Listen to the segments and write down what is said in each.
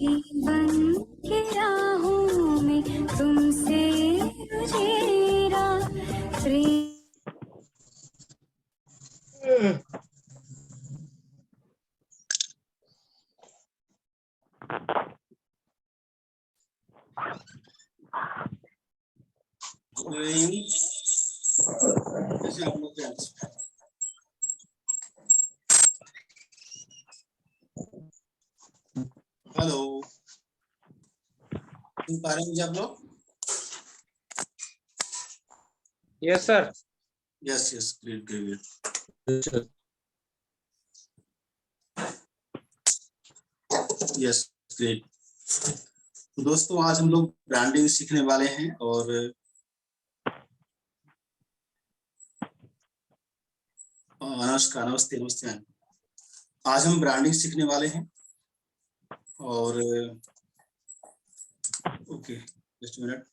जीवन की राहों में तुमसे रुझेरा प्रेम। कैसे आप लोग फ्रेंड्स? हेलो, सुन पा रहे हैं मुझे आप लोग? Yes sir. Yes yes, great great. Yes great. तो दोस्तों, आज हम लोग ब्रांडिंग सीखने वाले हैं और नमस्कार, नमस्ते नमस्ते। आज हम ब्रांडिंग सीखने वाले हैं और ओके, जस्ट मिनट।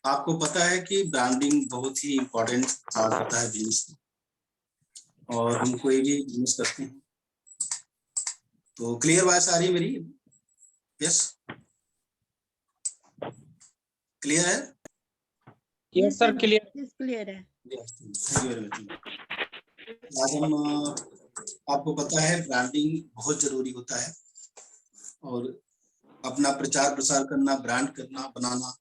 आपको पता है कि ब्रांडिंग बहुत ही इम्पोर्टेंट पार्ट होता है बिजनेस में, और हम कोई भी बिजनेस करते हैं तो क्लियर वॉइस आ रही है मेरी? यस, क्लियर है? Yes sir, clear. क्लियर है। आज हम आपको पता है ब्रांडिंग बहुत जरूरी होता है, और अपना प्रचार प्रसार करना, ब्रांड करना, बनाना,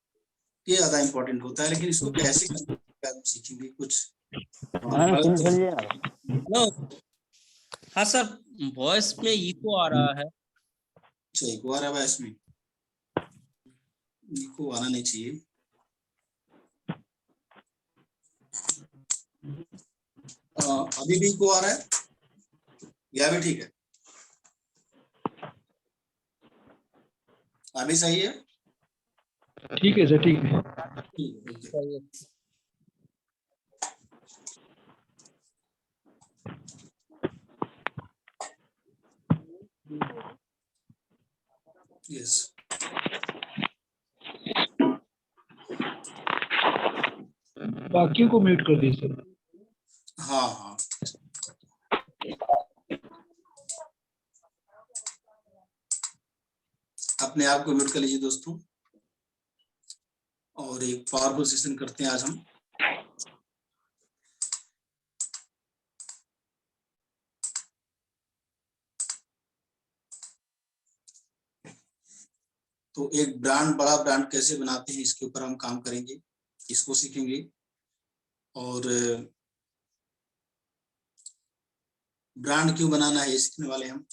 ये ज्यादा इम्पोर्टेंट होता है। लेकिन इसको कैसे करना हम सीखेंगे कुछ। हाँ सर, वॉइस में इको आ रहा है। अच्छा, इको आ रहा है इसमें? इको आना नहीं चाहिए। अभी भी इको आ रहा है या भी ठीक है? अभी सही है? ठीक है सर, ठीक है। यस, बाकियों को म्यूट कर दीजिए सर। हाँ हाँ, अपने आप को म्यूट कर लीजिए दोस्तों। और एक पावरफुल सेशन करते हैं आज हम। तो एक ब्रांड, बड़ा ब्रांड कैसे बनाते हैं, इसके ऊपर हम काम करेंगे, इसको सीखेंगे। और ब्रांड क्यों बनाना है ये सीखने वाले हम।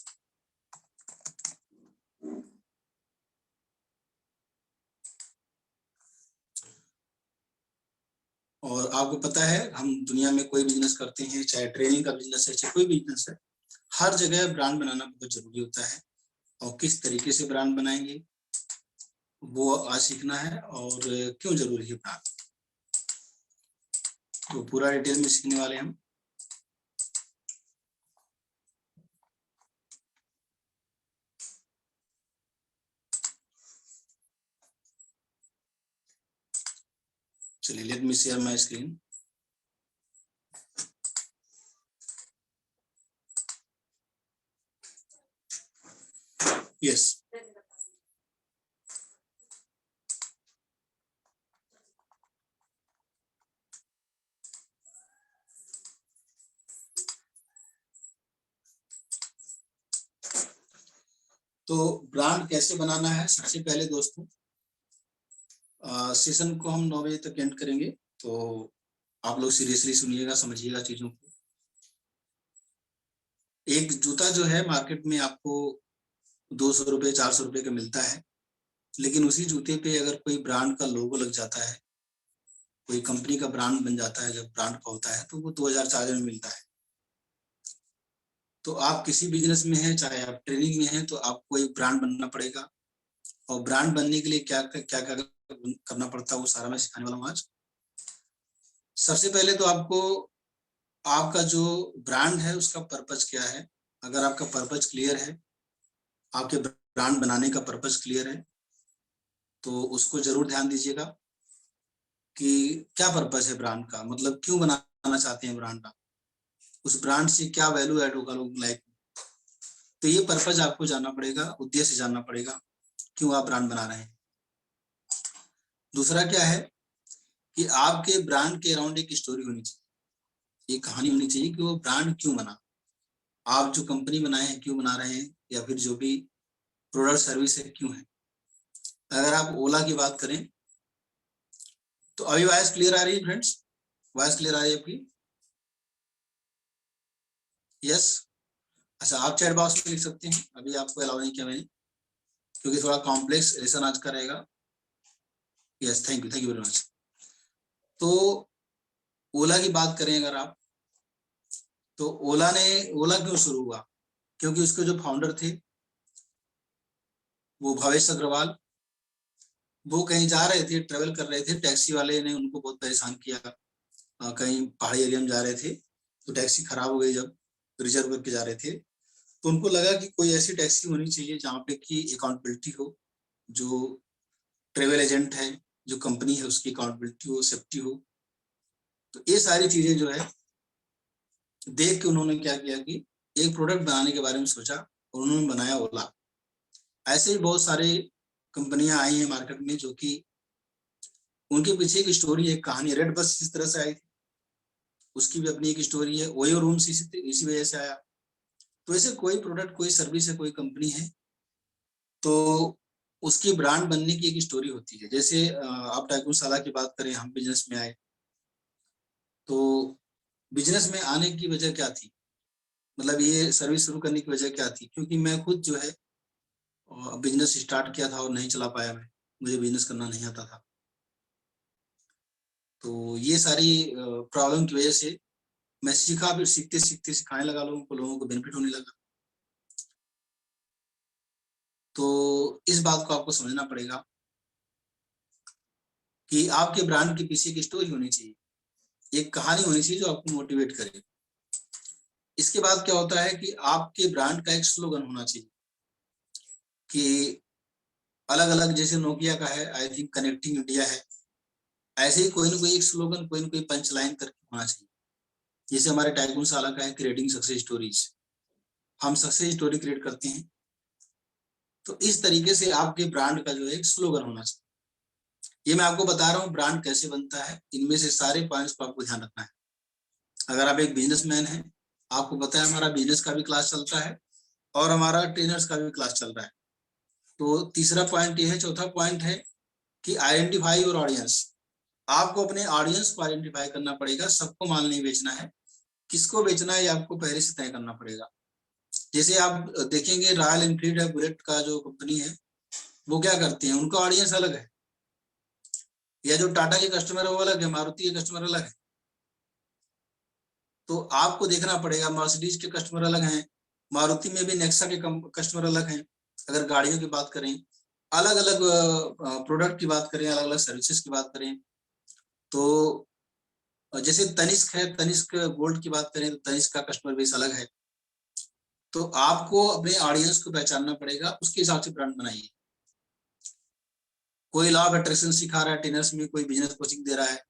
और आपको पता है, हम दुनिया में कोई बिजनेस करते हैं, चाहे ट्रेनिंग का बिजनेस है, चाहे कोई बिजनेस है, हर जगह ब्रांड बनाना बहुत जरूरी होता है। और किस तरीके से ब्रांड बनाएंगे वो आज सीखना है, और क्यों जरूरी है ब्रांड, तो पूरा डिटेल में सीखने वाले हम। चलिए, let me share my screen. Yes, तो ब्रांड कैसे बनाना है। सबसे पहले दोस्तों, सेशन को हम 9 बजे तक एंड करेंगे, तो आप लोग सीरियसली सुनिएगा, समझिएगा चीजों को। एक जूता जो है मार्केट में आपको 200 रुपये 400 रुपये का मिलता है, लेकिन उसी जूते पे अगर कोई ब्रांड का लोगो लग जाता है, कोई कंपनी का ब्रांड बन जाता है, जब ब्रांड का होता है, तो वो 2000-4000 में मिलता है। तो आप किसी बिजनेस में हैं, चाहे आप ट्रेनिंग में हैं, तो आपको एक ब्रांड बनना पड़ेगा। और ब्रांड बनने के लिए क्या क्या करना पड़ता है, वो सारा मैं सिखाने वाला हूँ आज। सबसे पहले तो आपको आपका जो ब्रांड है उसका पर्पज क्या है। अगर आपका पर्पज क्लियर है, आपके ब्रांड बनाने का पर्पज क्लियर है, तो उसको जरूर ध्यान दीजिएगा कि क्या पर्पज है ब्रांड का, मतलब क्यों बनाना चाहते हैं ब्रांड का, उस ब्रांड से क्या वैल्यू ऐड होगा लोग, लाइक तो ये पर्पज आपको जानना पड़ेगा, उद्देश्य जानना पड़ेगा, क्यों आप ब्रांड बना रहे हैं। दूसरा क्या है कि आपके ब्रांड के अराउंड एक स्टोरी होनी चाहिए, एक कहानी होनी चाहिए कि वो ब्रांड क्यों बना, आप जो कंपनी बनाए हैं क्यों बना रहे हैं, या फिर जो भी प्रोडक्ट सर्विस है क्यों है। अगर आप ओला की बात करें तो अभी वॉइस क्लियर आ रही है फ्रेंड्स, वॉइस क्लियर आ रही है आपकी? यस। अच्छा, आप चैट बॉक्स में लिख सकते हैं, अभी आपको अलाउ नहीं किया मैंने क्योंकि थोड़ा कॉम्प्लेक्स लेसन आज का रहेगा। Yes, thank you very much. तो ओला की बात करें अगर आप, तो ओला क्यों शुरू हुआ? क्योंकि उसके जो फाउंडर थे वो भवेश अग्रवाल, वो कहीं जा रहे थे, ट्रेवल कर रहे थे, टैक्सी वाले ने उनको बहुत परेशान किया, कहीं पहाड़ी एरिया में जा रहे थे तो टैक्सी खराब हो गई, जब रिजर्व करके जा रहे थे तो उनको लगा कि कोई ऐसी टैक्सी होनी चाहिए जहाँ पे कि अकाउंटेबिलिटी हो, जो ट्रेवल एजेंट है, जो कंपनी है उसकी अकाउंटेबिलिटी हो, सेफ्टी हो। तो ये सारी चीजें जो है देख के उन्होंने क्या किया कि एक प्रोडक्ट बनाने के बारे में सोचा और उन्होंने बनाया ओला। ऐसे ही बहुत सारे कंपनियां आई हैं मार्केट में जो कि उनके पीछे एक स्टोरी, एक कहानी। रेड बस इस तरह से आई थी, उसकी भी अपनी एक स्टोरी है। ओयो रूम्स इसी वजह से आया। तो ऐसे कोई प्रोडक्ट, कोई सर्विस है, कोई कंपनी है तो उसकी ब्रांड बनने की एक स्टोरी होती है। जैसे आप टाइकून साला की बात करें, हम बिजनेस में आए तो बिजनेस में आने की वजह क्या थी, मतलब ये सर्विस शुरू करने की वजह क्या थी? क्योंकि मैं खुद जो है बिजनेस स्टार्ट किया था और नहीं चला पाया, मुझे बिजनेस करना नहीं आता था। तो ये सारी प्रॉब्लम की वजह से मैं सीखा, फिर सीखते सीखते सिखाने लगा लोगों को बेनिफिट होने लगा। तो इस बात को आपको समझना पड़ेगा कि आपके ब्रांड के पीछे एक स्टोरी होनी चाहिए, एक कहानी होनी चाहिए जो आपको मोटिवेट करे। इसके बाद क्या होता है कि आपके ब्रांड का एक स्लोगन होना चाहिए कि अलग अलग, जैसे नोकिया का है आई थिंक कनेक्टिंग इंडिया है, ऐसे ही कोई ना कोई एक स्लोगन, कोई ना कोई पंच लाइन करके होना चाहिए। जैसे हमारे टाइकून साला का है क्रिएटिंग सक्सेस स्टोरीज, हम सक्सेस स्टोरी क्रिएट करते हैं। तो इस तरीके से आपके ब्रांड का जो है एक स्लोगन होना चाहिए। ये मैं आपको बता रहा हूँ ब्रांड कैसे बनता है, इनमें से सारे पॉइंट्स को आपको ध्यान रखना है। अगर आप एक बिजनेसमैन हैं, आपको पता है हमारा बिजनेस का भी क्लास चलता है और हमारा ट्रेनर्स का भी क्लास चल रहा है। तो तीसरा पॉइंट ये है। चौथा पॉइंट है कि आइडेंटिफाई योर ऑडियंस। आपको अपने ऑडियंस को आइडेंटिफाई करना पड़ेगा। सबको माल नहीं बेचना है, किसको बेचना है ये आपको पहले से तय करना पड़ेगा। जैसे आप देखेंगे रॉयल एनफील्ड है, बुलेट का जो कंपनी है, वो क्या करते हैं, उनका ऑडियंस अलग है। या जो टाटा के कस्टमर है वो अलग है, मारुति के कस्टमर अलग है। तो आपको देखना पड़ेगा, मर्सिडीज के कस्टमर अलग हैं, मारुति में भी नेक्सा के कस्टमर अलग हैं। अगर गाड़ियों की बात करें, अलग अलग प्रोडक्ट की बात करें, अलग अलग सर्विसेज की बात करें, तो जैसे तनिष्क है, तनिष्क गोल्ड की बात करें तो तनिष्क का कस्टमर बेस अलग है। तो आपको अपने ऑडियंस को पहचानना पड़ेगा, उसके हिसाब से ब्रांड बनाइए। कोई लॉ ऑफ अट्रैक्शन सिखा रहा है ट्रेनर्स में, कोई बिजनेस कोचिंग दे रहा है,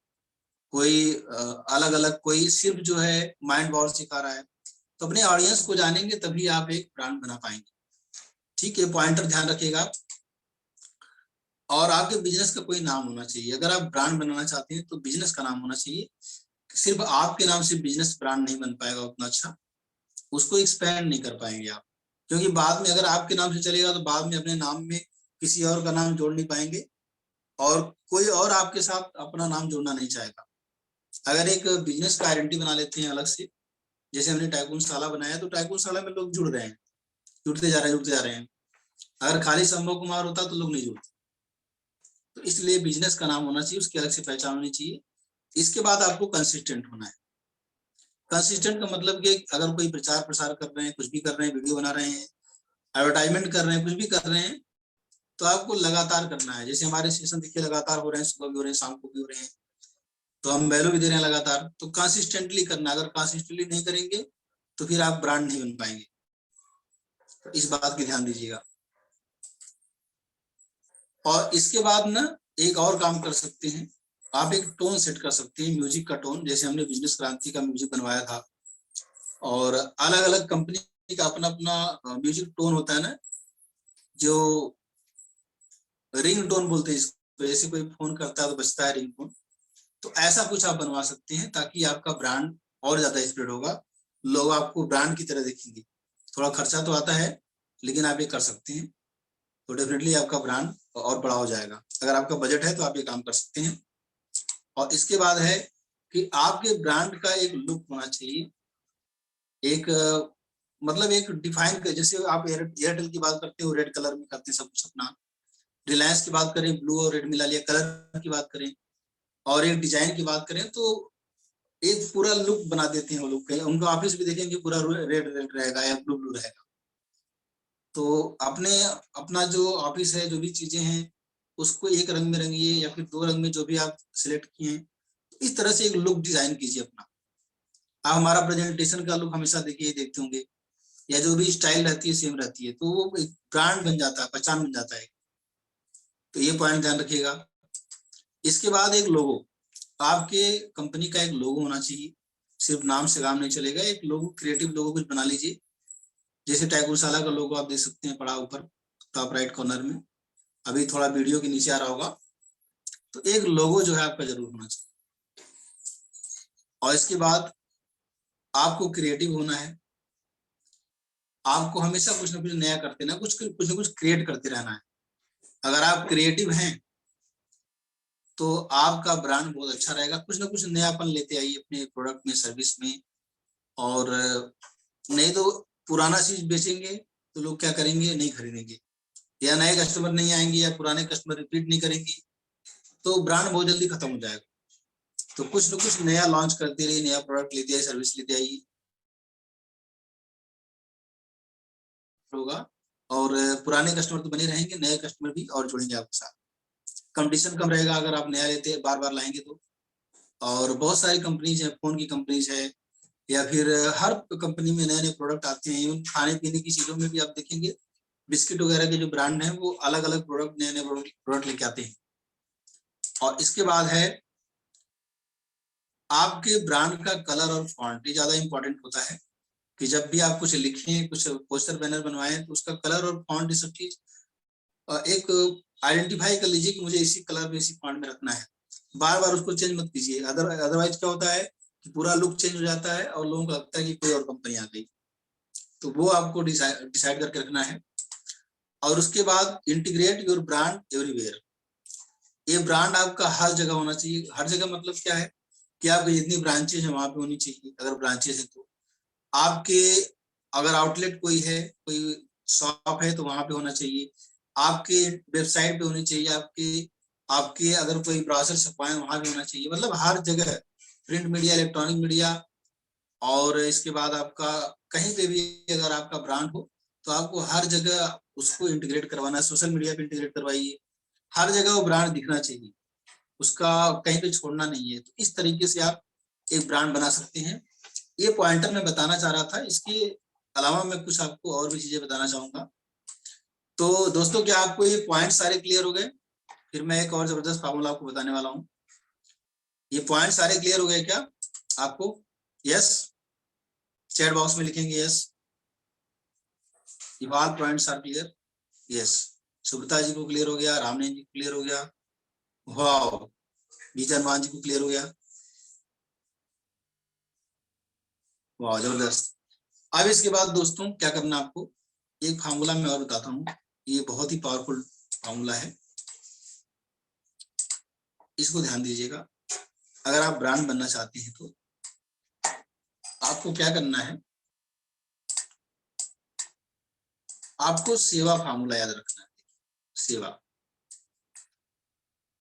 कोई अलग अलग, कोई सिर्फ जो है माइंड पावर सिखा रहा है। तो अपने ऑडियंस को जानेंगे तभी आप एक ब्रांड बना पाएंगे। ठीक है, पॉइंटर ध्यान रखिएगा। और आपके बिजनेस का कोई नाम होना चाहिए। अगर आप ब्रांड बनाना चाहते हैं तो बिजनेस का नाम होना चाहिए। सिर्फ आपके नाम से बिजनेस ब्रांड नहीं बन पाएगा उतना अच्छा, उसको एक्सपेंड नहीं कर पाएंगे आप। क्योंकि बाद में अगर आपके नाम से चलेगा तो बाद में अपने नाम में किसी और का नाम जोड़ नहीं पाएंगे और कोई और आपके साथ अपना नाम जोड़ना नहीं चाहेगा। अगर एक बिजनेस का आइडेंटिटी बना लेते हैं अलग से, जैसे हमने टाइकून साला बनाया, तो टाइकून साला में लोग जुड़ रहे हैं, जुड़ते जा रहे हैं। अगर खाली संभव कुमार होता तो लोग नहीं जुड़ते। तो इसलिए बिजनेस का नाम होना चाहिए, उसकी अलग से पहचान होनी चाहिए। इसके बाद आपको कंसिस्टेंट होना है। कंसिस्टेंट का मतलब कि अगर कोई प्रचार प्रसार कर रहे हैं, कुछ भी कर रहे हैं, वीडियो बना रहे हैं, एडवर्टाइजमेंट कर रहे हैं, कुछ भी कर रहे हैं, तो आपको लगातार करना है। जैसे हमारे सेशन देखिए लगातार हो रहे हैं, सुबह भी हो रहे हैं, शाम को भी हो रहे हैं, तो हम वैल्यू भी दे रहे हैं लगातार। तो कंसिस्टेंटली करना। अगर कंसिस्टेंटली नहीं करेंगे तो फिर आप ब्रांड नहीं बन पाएंगे। तो इस बात की ध्यान दीजिएगा। और इसके बाद ना एक और काम कर सकते हैं, आप एक टोन सेट कर सकते हैं, म्यूजिक का टोन। जैसे हमने बिजनेस क्रांति का म्यूजिक बनवाया था और अलग अलग कंपनी का अपना अपना म्यूजिक टोन होता है ना, जो रिंग टोन बोलते हैं इसको, जैसे कोई फोन करता है तो बजता है रिंग टोन, तो ऐसा कुछ आप बनवा सकते हैं ताकि आपका ब्रांड और ज्यादा स्प्रेड होगा, लोग आपको ब्रांड की तरह देखेंगे। थोड़ा खर्चा तो आता है लेकिन आप ये कर सकते हैं, तो डेफिनेटली आपका ब्रांड और बड़ा हो जाएगा। अगर आपका बजट है तो आप ये काम कर सकते हैं। और इसके बाद है कि आपके ब्रांड का एक लुक होना चाहिए, एक मतलब एक डिफाइन कर, जैसे आप एयरटेल की बात करते हो रेड कलर में करते हैं सब कुछ अपना, रिलायंस की बात करें ब्लू और रेड मिला लिया, कलर की बात करें और एक डिजाइन की बात करें तो एक पूरा लुक बना देते हैं वो लोग। उनका ऑफिस भी देखेंगे पूरा रेड रेड रहेगा या ब्लू ब्लू रहेगा। तो अपने अपना जो ऑफिस है, जो भी चीजें हैं उसको एक रंग में रंगिए या फिर 2 रंग में, जो भी आप सिलेक्ट किए हैं, तो इस तरह से एक लुक डिजाइन कीजिए अपना। आप हमारा प्रेजेंटेशन का लुक हमेशा देखिए, देखते होंगे, या जो भी स्टाइल रहती है सेम रहती है, तो वो एक ब्रांड बन जाता है, पहचान बन जाता है। तो ये पॉइंट ध्यान रखिएगा। इसके बाद एक लोगो, आपके कंपनी का एक लोगो होना चाहिए, सिर्फ नाम से काम नहीं चलेगा, एक लोगो, क्रिएटिव लोगो कुछ बना लीजिए। जैसे टाइकुरशाला का लोगो आप देख सकते हैं पड़ा ऊपर टॉप राइट कॉर्नर में, अभी थोड़ा वीडियो के नीचे आ रहा होगा। तो एक लोगो जो है आपका जरूर होना चाहिए। और इसके बाद आपको क्रिएटिव होना है, आपको हमेशा कुछ ना कुछ नया करते ना कुछ ना कुछ क्रिएट करते रहना है। अगर आप क्रिएटिव हैं तो आपका ब्रांड बहुत अच्छा रहेगा। कुछ ना कुछ नयापन लेते आइए अपने प्रोडक्ट में, सर्विस में। और नहीं तो पुराना चीज बेचेंगे तो लोग क्या करेंगे, नहीं खरीदेंगे, या नए कस्टमर नहीं आएंगे, या पुराने कस्टमर रिपीट नहीं करेंगे, तो ब्रांड बहुत जल्दी खत्म हो जाएगा। तो कुछ ना कुछ नया लॉन्च करते रहिए, नया प्रोडक्ट लेते आइए, सर्विस लेते आइए होगा। और पुराने कस्टमर तो बने रहेंगे, नए कस्टमर भी और जुड़ेंगे आपके साथ। कंपटीशन कम रहेगा अगर आप नया लेते बार बार लाएंगे तो। और बहुत सारी कंपनीज है, फोन की कंपनीज है, या फिर हर कंपनी में नए नए प्रोडक्ट आते हैं। इवन खाने पीने की चीजों में भी आप देखेंगे, बिस्किट वगैरह के जो ब्रांड हैं वो अलग अलग प्रोडक्ट, नए नए प्रोडक्ट लेके आते हैं। और इसके बाद है आपके ब्रांड का कलर और फॉन्ट, ये ज्यादा इंपॉर्टेंट होता है कि जब भी आप कुछ लिखें, कुछ पोस्टर बैनर बनवाएं, तो उसका कलर और फॉन्ट ये सब चीज एक आइडेंटिफाई कर लीजिए कि मुझे इसी कलर में, इसी फॉन्ट में रखना है। बार बार उसको चेंज मत कीजिए, अदरवाइज क्या होता है कि पूरा लुक चेंज हो जाता है और लोगों को लगता है कि कोई और कंपनी आ गई। तो वो आपको डिसाइड करके रखना है। और उसके बाद इंटीग्रेट योर ब्रांड एवरीवेयर, ये ब्रांड आपका हर जगह होना चाहिए। हर जगह मतलब क्या है कि आपकी जितनी ब्रांचेज है वहां पे होनी चाहिए। अगर ब्रांचेज है तो आपके, अगर आउटलेट कोई है, कोई शॉप है तो वहां पे होना चाहिए, आपके वेबसाइट पे होनी चाहिए, आपके अगर कोई ब्राउजर छपवाएं वहां भी होना चाहिए। मतलब हर जगह, प्रिंट मीडिया, इलेक्ट्रॉनिक मीडिया, और इसके बाद आपका कहीं पे भी अगर आपका ब्रांड हो तो आपको हर जगह उसको इंटीग्रेट करवाना है। सोशल मीडिया पे इंटीग्रेट करवाइए, हर जगह वो ब्रांड दिखना चाहिए, उसका कहीं पे छोड़ना नहीं है। तो इस तरीके से आप एक ब्रांड बना सकते हैं। ये पॉइंटर मैं बताना चाह रहा था, इसके अलावा मैं कुछ आपको और भी चीजें बताना चाहूंगा। तो दोस्तों, क्या आपको ये पॉइंट सारे क्लियर हो गए? फिर मैं एक और जबरदस्त फार्मूला आपको बताने वाला हूँ। ये पॉइंट सारे क्लियर हो गए क्या आपको? यस, चैट बॉक्स में लिखेंगे yes. If all points are clear, yes. Subrata ji को क्लियर हो गया, रामनेन जी को क्लियर हो गया, वाह, विजय मान जी को क्लियर हो गया, वाह, जबरदस्त। अब इसके बाद दोस्तों क्या करना आपको, एक फार्मूला मैं और बताता हूँ। ये बहुत ही पावरफुल फार्मूला है, इसको ध्यान दीजिएगा। अगर आप ब्रांड बनना चाहते हैं तो आपको क्या करना है, आपको सेवा फार्मूला याद रखना है। सेवा,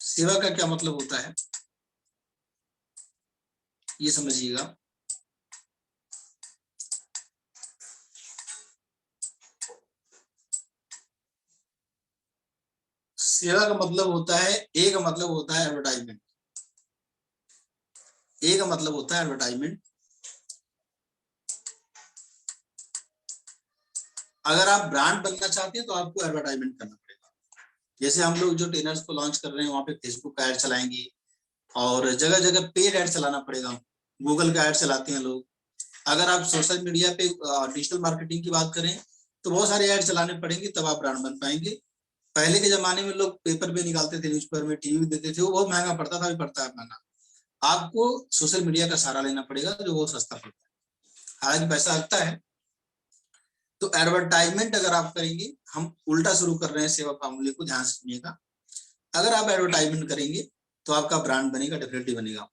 सेवा का क्या मतलब होता है ये समझिएगा। सेवा का मतलब होता है, एक मतलब होता है एडवर्टाइजमेंट, एक मतलब होता है एडवर्टाइजमेंट। अगर आप ब्रांड बनना चाहते हैं तो आपको एडवर्टाइजमेंट करना पड़ेगा। जैसे हम लोग जो ट्रेनर्स को लॉन्च कर रहे हैं वहां पे फेसबुक का ऐड चलाएंगे, और जगह जगह पेड ऐड चलाना पड़ेगा। गूगल का ऐड चलाते हैं लोग, अगर आप सोशल मीडिया पे डिजिटल मार्केटिंग की बात करें तो बहुत सारे ऐड चलाने पड़ेंगे, तब आप ब्रांड बन पाएंगे। पहले के जमाने में लोग पेपर पे निकालते थे, न्यूज़पेपर में, टीवी देते थे, वो बहुत महंगा पड़ता था, अभी पड़ता है महंगा। आपको सोशल मीडिया का सहारा लेना पड़ेगा जो बहुत सस्ता पड़ता है, हालांकि पैसा लगता है। तो एडवर्टाइजमेंट अगर आप करेंगे, हम उल्टा शुरू कर रहे हैं सेवा फार्मूले को, ध्यान से सुनिएगा। अगर आप एडवर्टाइजमेंट करेंगे तो आपका ब्रांड बनेगा, डेफिनेटली बनेगा।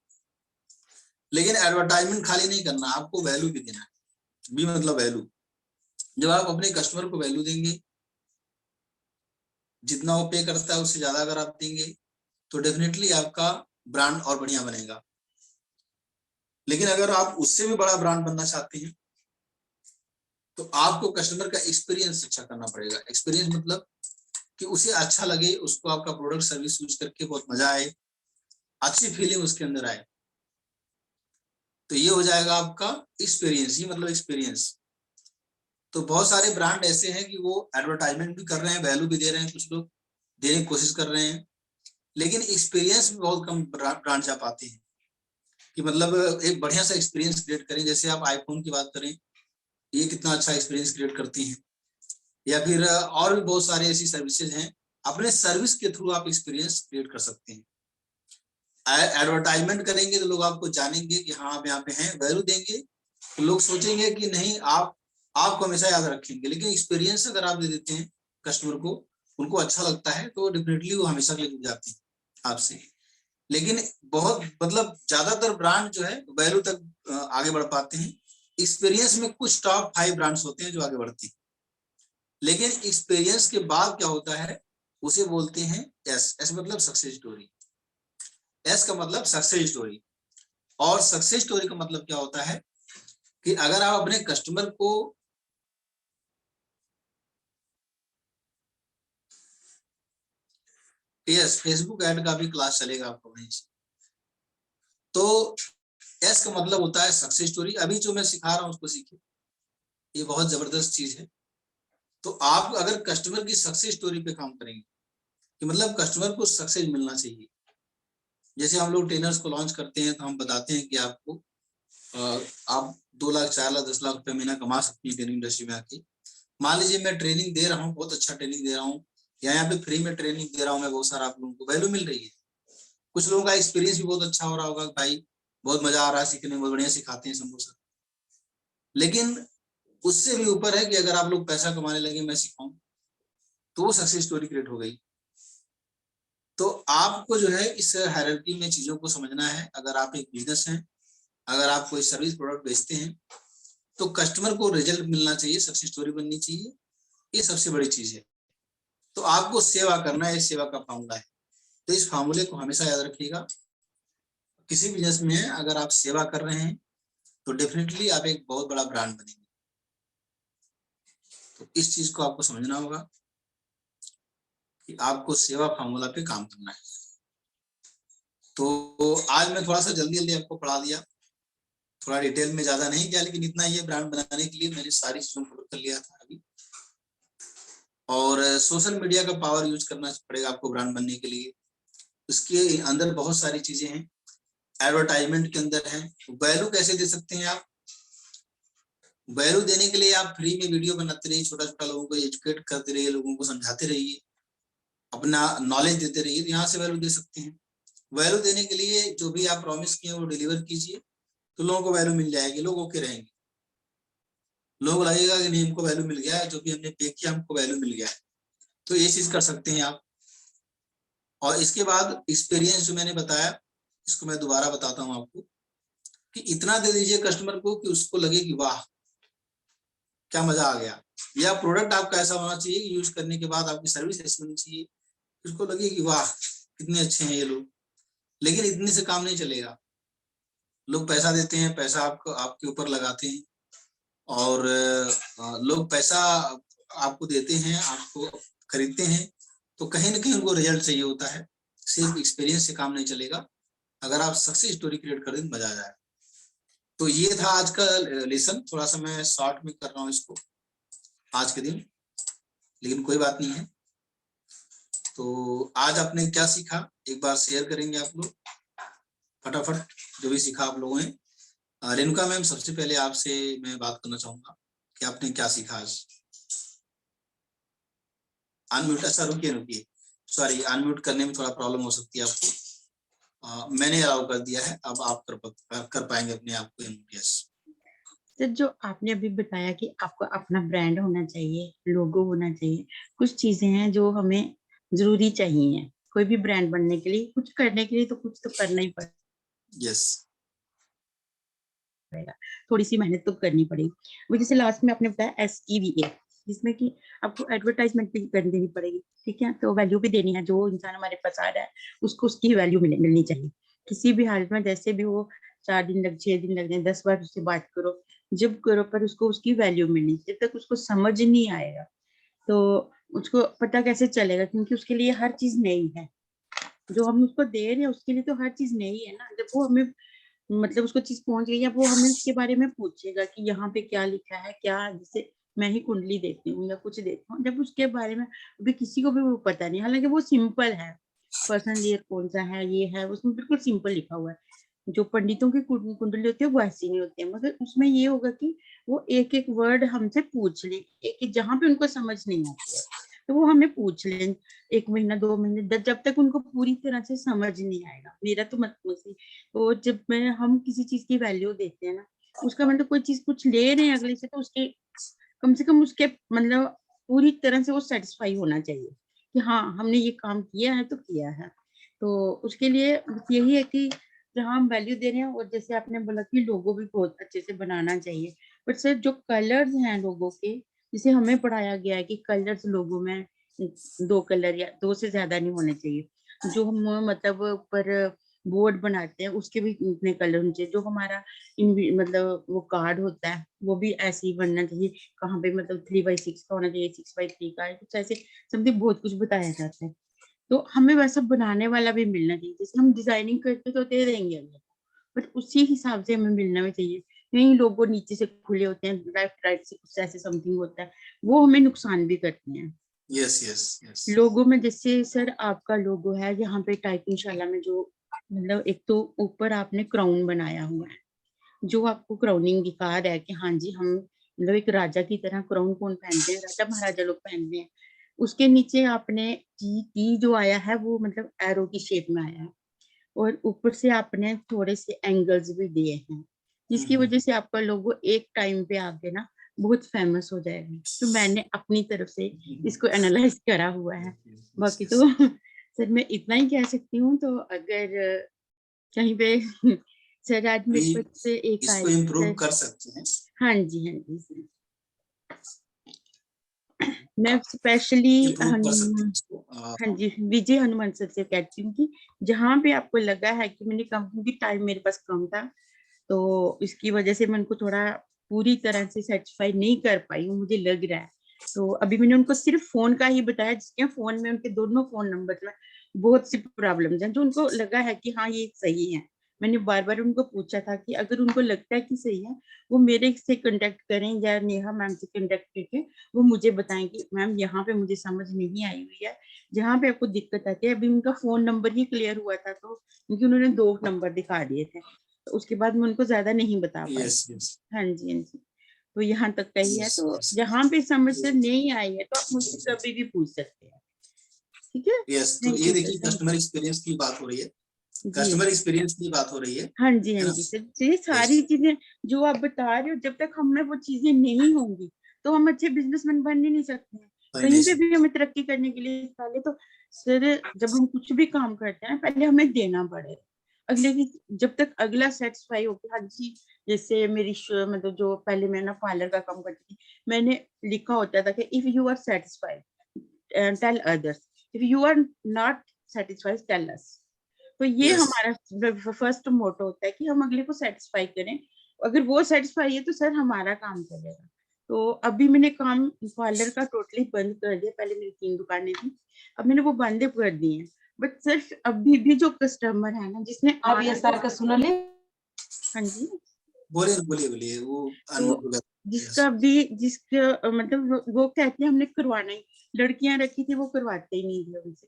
लेकिन एडवर्टाइजमेंट खाली नहीं करना, आपको वैल्यू भी देना है। बी मतलब वैल्यू। जब आप अपने कस्टमर को वैल्यू देंगे, जितना वो पे करता है उससे ज्यादा अगर आप देंगे तो डेफिनेटली आपका ब्रांड और बढ़िया बनेगा। लेकिन अगर आप उससे भी बड़ा ब्रांड बनना चाहते हैं तो आपको कस्टमर का एक्सपीरियंस अच्छा करना पड़ेगा। एक्सपीरियंस मतलब कि उसे अच्छा लगे, उसको आपका प्रोडक्ट सर्विस यूज करके बहुत मजा आए, अच्छी फीलिंग उसके अंदर आए, तो ये हो जाएगा आपका एक्सपीरियंस। ही मतलब एक्सपीरियंस। तो बहुत सारे ब्रांड ऐसे हैं कि वो एडवर्टाइजमेंट भी कर रहे हैं, वैल्यू भी दे रहे हैं, कुछ लोग देने की कोशिश कर रहे हैं, लेकिन एक्सपीरियंस में बहुत कम ब्रांड जा पाते हैं कि मतलब एक बढ़िया सा एक्सपीरियंस क्रिएट करें। जैसे आप आईफोन की बात करें, ये कितना अच्छा एक्सपीरियंस क्रिएट करती हैं, या फिर और भी बहुत सारे ऐसी सर्विसेज हैं, अपने सर्विस के थ्रू आप एक्सपीरियंस क्रिएट कर सकते हैं। एडवर्टाइजमेंट करेंगे तो लोग आपको जानेंगे कि हाँ आप यहाँ पे हैं, वैल्यू देंगे तो लोग सोचेंगे कि नहीं आपको हमेशा याद रखेंगे। लेकिन एक्सपीरियंस अगर आप दे देते हैं कस्टमर को, उनको अच्छा लगता है तो डेफिनेटली वो हमेशा के लिए जुड़ जाती है आपसे। लेकिन बहुत मतलब ज्यादातर ब्रांड जो है वैल्यू तक आगे बढ़ पाते हैं। एक्सपीरियंस में कुछ टॉप 5 ब्रांड्स होते हैं जो आगे बढ़ती हैं, लेकिन एक्सपीरियंस के बाद क्या होता है उसे बोलते हैं एस। एस मतलब सक्सेस स्टोरी। एस का मतलब सक्सेस स्टोरी। और सक्सेस स्टोरी का मतलब क्या होता है कि अगर आप अपने कस्टमर को यस फेसबुक ऐड का भी क्लास चलेगा आपको वहीं से। तो एस का मतलब होता है सक्सेस स्टोरी। अभी जो मैं सिखा रहा हूं उसको सीखिए, ये बहुत जबरदस्त चीज है। तो आप अगर कस्टमर की सक्सेस स्टोरी पे काम करेंगे कि मतलब कस्टमर को सक्सेस मिलना चाहिए। जैसे हम लोग ट्रेनर्स को लॉन्च करते हैं तो हम बताते हैं कि आपको आप 2 लाख 4 लाख 10 लाख रुपए महीना कमा सकते हैं ट्रेनिंग इंडस्ट्री में आके। मान लीजिए मैं ट्रेनिंग दे रहा हूँ, बहुत अच्छा ट्रेनिंग दे रहा हूँ, या यहाँ पे फ्री में ट्रेनिंग दे रहा हूँ मैं, बहुत सारा आप लोगों को वैल्यू मिल रही है। कुछ लोगों का एक्सपीरियंस भी बहुत अच्छा हो रहा होगा, भाई बहुत मजा आ रहा है सीखने में, बहुत बढ़िया सिखाते हैं समोसा। लेकिन उससे भी ऊपर है कि अगर आप लोग पैसा कमाने लगे मैं सिखाऊं तो वो सक्सेस स्टोरी क्रिएट हो गई। तो आपको जो है इस हायरार्की में चीजों को समझना है। अगर आप एक बिजनेस हैं, अगर आप कोई सर्विस प्रोडक्ट बेचते हैं तो कस्टमर को रिजल्ट मिलना चाहिए, सक्सेस स्टोरी बननी चाहिए, ये सबसे बड़ी चीज है। तो आपको सेवा करना है, सेवा का फार्मूला है। तो इस फार्मूले को हमेशा याद रखिएगा। किसी बिजनेस में अगर आप सेवा कर रहे हैं तो डेफिनेटली आप एक बहुत बड़ा ब्रांड बनेंगे। तो इस चीज को आपको समझना होगा कि आपको सेवा फार्मूला पे काम करना है। तो आज मैं थोड़ा सा जल्दी आपको पढ़ा दिया, थोड़ा डिटेल में ज्यादा नहीं गया, लेकिन इतना ये ब्रांड बनाने के लिए मैंने सारी चीजों को कर लिया था अभी। और सोशल मीडिया का पावर यूज करना पड़ेगा आपको ब्रांड बनने के लिए। उसके अंदर बहुत सारी चीजें हैं, एडवर्टाइजमेंट के अंदर है। वैल्यू कैसे दे सकते हैं आप? वैल्यू देने के लिए आप फ्री में वीडियो बनाते रहिए, छोटा छोटा लोगों को एजुकेट करते रहिए, लोगों को समझाते रहिए, अपना नॉलेज देते रहिए, तो यहाँ से वैल्यू दे सकते हैं। वैल्यू देने के लिए जो भी आप प्रॉमिस किए वो डिलीवर कीजिए, तो लोगों को वैल्यू मिल जाएगी, लोग ओके रहेंगे। लोग लगेगा कि नहीं हमको वैल्यू मिल गया है, जो भी हमने पे किया हमको वैल्यू मिल गया है। तो ये चीज कर सकते हैं आप। और इसके बाद एक्सपीरियंस जो मैंने बताया, इसको मैं दोबारा बताता हूँ आपको कि इतना दे दीजिए कस्टमर को कि उसको लगे कि वाह क्या मजा आ गया। या प्रोडक्ट आपका ऐसा होना चाहिए कि यूज करने के बाद आपकी सर्विस ऐसी होनी चाहिए, उसको लगे कि वाह कितने अच्छे हैं ये लोग। लेकिन इतने से काम नहीं चलेगा। लोग पैसा देते हैं, पैसा आपके ऊपर लगाते हैं, और लोग पैसा आपको देते हैं, आपको खरीदते हैं, तो कहीं ना कहीं उनको रिजल्ट चाहिए होता है। सिर्फ एक्सपीरियंस से काम नहीं चलेगा। अगर आप सक्सेस स्टोरी क्रिएट कर दें मजा आ जाए। तो ये था आज का लेसन। थोड़ा सा मैं शॉर्ट में कर रहा हूँ इसको आज के दिन, लेकिन कोई बात नहीं है। तो आज आपने क्या सीखा एक बार शेयर करेंगे आप लोग फटाफट, जो भी सीखा आप लोगों ने। रेणुका मैम, सबसे पहले आपसे मैं बात करना चाहूंगा कि आपने क्या सीखा आज। अनम्यूट, अच्छा रुकिए, सॉरी, अनम्यूट करने में थोड़ा प्रॉब्लम हो सकती है आपको। मैंने अलाउ कर दिया है, अब आप कर पाएंगे अपने आप को अनम्यूट। यस सर, जो आपने अभी बताया कि आपको अपना ब्रांड होना चाहिए, लोगो होना चाहिए, कुछ चीजें हैं जो हमें जरूरी चाहिए। कोई भी ब्रांड बनने के लिए, कुछ करने के लिए तो कुछ तो करना ही यस पड़ेगा, थोड़ी सी मेहनत तो करनी पड़ेगी। वो जैसे लास्ट में आपने बताया SEVA, जिसमें कि आपको एडवर्टाइजमेंट भी कर देनी पड़ेगी, ठीक है, तो वैल्यू भी देनी है। जो इंसान हमारे पास आ रहा है उसको उसकी वैल्यू मिलनी चाहिए किसी भी हालत में, जैसे भी वो 4 दिन लग 6 दिन लग जाए, 10 बार उससे बात करो, जब करो, पर उसको उसकी वैल्यू मिलनी। जब तक उसको समझ नहीं आएगा तो उसको पता कैसे चलेगा, क्योंकि उसके लिए हर चीज नई है। जो हम उसको दे रहे हैं उसके लिए तो हर चीज नई है ना। जब वो हमें मतलब उसको चीज पहुंच गई है, वो हमें उसके बारे में पूछेगा कि यहाँ पे क्या लिखा है, क्या, जैसे मैं ही कुंडली देती हूँ या कुछ देती हूँ, जब उसके बारे में अभी किसी को भी वो पता नहीं, हालांकि वो सिंपल है, पर्सनल ईयर कौन सा है, ये है, उसमें बिल्कुल सिंपल लिखा हुआ है। जो पंडितों की कुंडली होती है वो ऐसी नहीं होती है, मगर उसमें ये होगा कि वो एक एक वर्ड हमसे पूछ ले, एक एक जहाँ पे उनको समझ नहीं आती है तो वो हमें पूछ लें, 1 महीना 2 महीने, जब तक उनको पूरी तरह से समझ नहीं आएगा। मेरा तो मतलब तो जब मैं हम किसी चीज की वैल्यू देते हैं ना, उसका मतलब कोई चीज कुछ ले रहे हैं अगले से, तो उसके कम से कम उसके मतलब पूरी तरह से वो सेटिस्फाई होना चाहिए कि हाँ हमने ये काम किया है तो किया है। तो उसके लिए बस यही है कि जहाँ हम वैल्यू दे रहे हैं, और जैसे आपने बोला कि लोगो भी बहुत अच्छे से बनाना चाहिए, बट सर जो कलर्स हैं लोगों के, जैसे हमें पढ़ाया गया है कि कलर्स लोगो में 2 कलर या 2 से ज्यादा नहीं होने चाहिए। जो हम मतलब ऊपर बोर्ड बनाते हैं उसके भी इतने कलर होने चाहिए। जो हमारा मतलब वो कार्ड होता है वो भी ऐसे ही बनना चाहिए। कहाँ पे मतलब 3x6 का होना चाहिए, 6x3 का, कुछ ऐसे समथिंग बहुत कुछ बताया जाता है। तो हमें वैसा बनाने वाला भी मिलना चाहिए। जैसे हम डिजाइनिंग करते तो दे देंगे अगले को, बट उसी हिसाब से हमें मिलना भी चाहिए। नहीं लोगो नीचे से खुले होते हैं, लेफ्ट राइट से कुछ ऐसे समथिंग होता है, वो हमें नुकसान भी करते हैं। यस यस यस लोगो में जैसे सर आपका लोगो है यहाँ पे टाइपिंग शाला में, जो मतलब एक तो ऊपर आपने क्राउन बनाया हुआ है, जो आपको क्राउनिंग दिखा रहा है कि हाँ जी हम मतलब एक राजा की तरह क्राउन कौन पहनते हैं, राजा महाराजा लोग पहनते हैं। उसके नीचे आपने टी जो आया है वो मतलब एरो की शेप में आया है, और ऊपर से आपने थोड़े से एंगल्स भी दिए हैं, जिसकी वजह से आपका लोगो एक टाइम पे आके ना बहुत फेमस हो जाएगा। तो मैंने अपनी तरफ से इसको एनालाइज करा हुआ है। बाकी तो सर मैं इतना ही कह सकती हूँ। तो अगर कहीं पे सर आज मेरे पास से एक इसको आया इम्प्रूव सर। कर सकते हैं। हाँ जी सर। मैं स्पेशली इम्प्रूव कर सकते हैं इसको। हाँ जी विजय हनुमान सर से कहती हूँ कि जहाँ पे आपको लगा है कि मैंने कम, क्योंकि टाइम मेरे पास कम था तो इसकी वजह से मैं उनको थोड़ा पूरी तरह से सेटिस्फाई नहीं कर पाई हूँ, मुझे लग रहा है। तो अभी मैंने उनको सिर्फ फोन का ही बताया, जिसके फोन में उनके दोनों फोन नंबर में बहुत सी प्रॉब्लम्स हैं, जो उनको लगा है कि हाँ ये सही है। मैंने बार बार उनको पूछा था कि अगर उनको लगता है कि सही है वो मेरे से कांटेक्ट करें या नेहा मैम से कांटेक्ट करके वो मुझे बताएं कि मैम यहाँ पे मुझे समझ नहीं आई हुई है, जहाँ पे आपको दिक्कत आती है। अभी उनका फोन नंबर ही क्लियर हुआ था तो क्योंकि उन्होंने 2 नंबर दिखा दिए थे, तो उसके बाद मैं उनको ज्यादा नहीं बता पाई। यस यस हाँ जी तो यहाँ तक का ही है। यस तो यस जहाँ पे समझ से नहीं आई है तो आप मुझसे कभी भी पूछ सकते हैं, ठीक है। यस। तो थैंक ये यू सर, देखिए थैंक कस्टमर एक्सपीरियंस की बात हो रही है, यू जी। कस्टमर एक्सपीरियंस की बात हो रही है हाँ है ना। जी सर, तो ये सारी यस चीजें जो आप बता रहे हो, जब तक हम में वो चीजें नहीं होंगी तो हम अच्छे बिजनेसमैन बन ही नहीं सकते हैं। कहीं पे भी हमें तरक्की करने के लिए पहले तो सर जब हम कुछ भी काम करते हैं पहले हमें देना पड़ेगा अगले की, जब तक अगला सेटिस्फाई हो गया। हाँ जी जैसे मेरी मतलब जो पहले मैं ना पार्लर का काम करती थी, मैंने लिखा होता था कि if you are satisfied tell others, if you are not satisfied tell us. तो ये यस हमारा फर्स्ट मोटो होता है कि हम अगले को सेटिस्फाई करें। अगर वो सेटिस्फाई है तो सर हमारा काम चलेगा। तो अभी मैंने काम पार्लर का टोटली बंद कर दिया। पहले मेरी 3 दुकानें थी, अब मैंने वो बंद कर दी है। बट सिर्फ अभी भी जो कस्टमर है ना जिसने अब ये सर का सुन ले। हाँ जी बोलिए बोलिए बोलिए, वो तो अनम्यूट हो गया। यस जिसका भी जिसका मतलब वो कहते हैं हमने करवाना ही, लड़कियां रखी थी वो करवाते ही नहीं थे उनसे।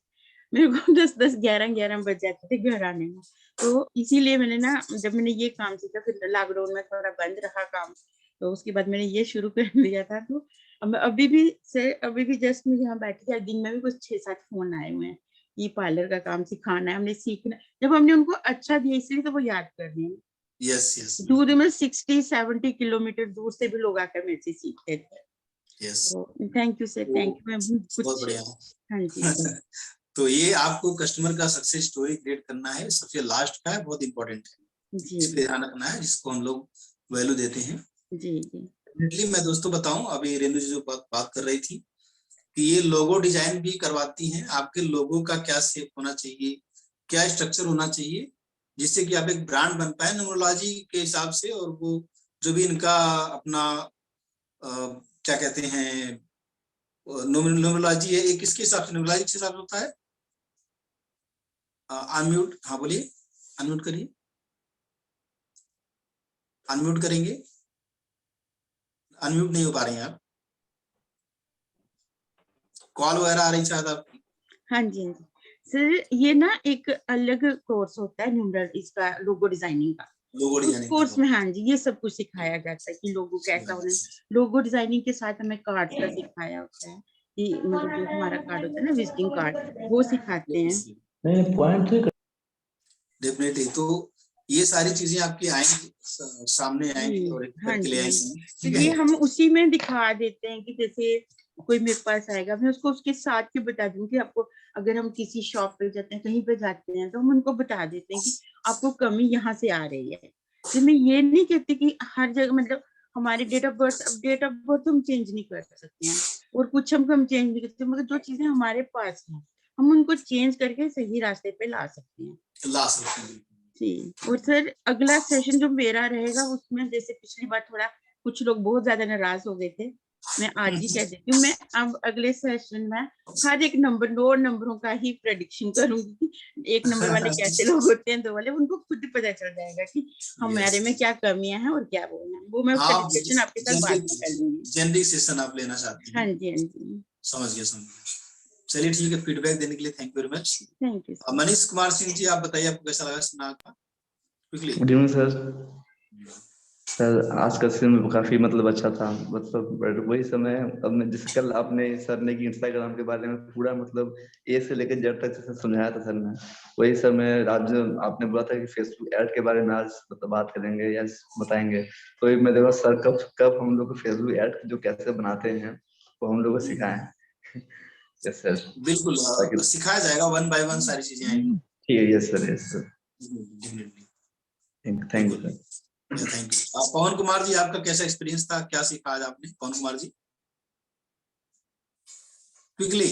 मेरे को 10-10 11-11 बज जाते थे घर आने में। तो इसीलिए मैंने ना, जब मैंने ये काम सीखा, फिर लॉकडाउन में थोड़ा बंद रहा काम, तो उसके बाद मैंने ये शुरू कर दिया था। तो अभी भी जस्ट मैं यहाँ बैठी थी, दिन में भी कुछ 6-7 फोन आए हुए हैं, ये पार्लर का काम सिखाना है, हमने सीखना। जब हमने उनको अच्छा दिया इसलिए तो वो याद कर रहे हैं। यस यस दूर में 60-70 किलोमीटर दूर से भी लोग आकर मेरे से सीखते थे। Yes, thank you sir, thank you. मैं बहुत कुछ, बढ़िया। हाँ जी तो ये आपको कस्टमर का सक्सेस स्टोरी क्रिएट करना है, सबसे लास्ट का है, बहुत इंपॉर्टेंट है, जी इस पे ध्यान रखना है, जिसको हम लोग वैल्यू देते हैं। जी जी Definitely मैं दोस्तों बताऊं, अभी रेणु जी जो बात कर रही थी कि ये लोगो डिजाइन भी करवाती हैं, आपके लोगो का क्या शेप होना चाहिए, क्या स्ट्रक्चर होना चाहिए, जिससे कि आप एक ब्रांड बन पाए न्यूमरोलॉजी के हिसाब से। और वो जो भी इनका अपना क्या कहते हैं न्यूमरोलॉजी है, एक किसके हिसाब से, न्यूमरोलॉजी के हिसाब से होता है। अनम्यूट, हाँ बोलिए, अनम्यूट करिए, अनम्यूट करेंगे, अनम्यूट नहीं हो पा रही हैं आप, कॉल वगैरह आ रही शायद आपकी। हाँ जी हाँ जी सर, ये ना एक अलग कोर्स होता है न्यूमरल, इसका लोगो डिजाइनिंग का। लोगो उस डिजाइनिंग कोर्स में हाँ जी ये सब कुछ सिखाया जाता है कि लोगो कैसा होना है। लोगो डिजाइनिंग के साथ हमें कार्ड का सिखाया होता है कि मतलब जो हमारा कार्ड होता है ना, विजिटिंग कार्ड, वो सिखाते हैं। नहीं पॉइंट तो डेफिनेटली। तो ये सारी चीजें आपकी आएंगी, सामने आएंगी और एक हाँ करके ले जी हाँ आएंगी, जी, ठीक तो है। ये हम उसी में दिखा देते हैं कि जैसे कोई मेरे पास आएगा, मैं उसको उसके साथ ही बता दूंगी आपको। अगर हम किसी शॉप पे जाते हैं, कहीं पे जाते हैं, तो हम उनको बता देते हैं कि आपको कमी यहाँ से आ रही है। तो मैं ये नहीं कहती कि हर जगह, मतलब हमारे डेट ऑफ बर्थ हम चेंज नहीं कर सकते हैं, और कुछ हम चेंज नहीं कर सकते, मगर जो चीजें हमारे पास हैं हम उनको चेंज करके सही रास्ते पे ला सकते हैं। ला सकते हैं। जी, और सर अगला सेशन जो मेरा रहेगा उसमें, जैसे पिछली बार थोड़ा कुछ लोग बहुत ज्यादा नाराज हो गए थे, मैं आज ही कह देती हूँ, मैं अब अगले सेशन में हर एक नंबर, 2 नंबरों का ही प्रेडिक्शन करूंगी कि 1 नंबर वाले कैसे लोग होते हैं, 2 वाले, उनको खुद पता चल जाएगा कि हमारे में क्या कमियां हैं और क्या बोलना है। वो मैं उसका आप डिस्कशन आपके साथ बाद में कर लूंगी। जेनरिक सेशन आप लेना चाहती हाँ हैं। जी हाँ जी, समझ गया। चलिए ठीक है, फीडबैक देने के लिए thank you very much. Thank you Manish Kumar Singh ji, आप बताइए आपको कैसा लगा सेमिनार का, क्विकली। गुड इवनिंग सर, आज का सेशन काफी मतलब अच्छा था, मतलब वही समय। अब मैं जिस कल आपने सर ने कि इंस्टाग्राम के बारे में पूरा मतलब ए से लेकर जेड तक जैसे समझाया था सर ने, वही समय आज आपने बोला था कि फेसबुक ऐड के बारे में आज मतलब बात करेंगे या बताएंगे। तो ये मैं देखा सर कब कब हम लोग को फेसबुक ऐड जो कैसे बनाते हैं वो हम लोग को सिखाएं। यस सर, बिल्कुल, सिखाया जाएगा, 1 by 1 सारी चीजें आएंगी। ठीक है। Yes sir, yes sir, definitely, thank you sir. Thank you. Pawan Kumar ji, आपका कैसा एक्सपीरियंस था, क्या सीखा आज आपने? पवन कुमार जी, क्विकली।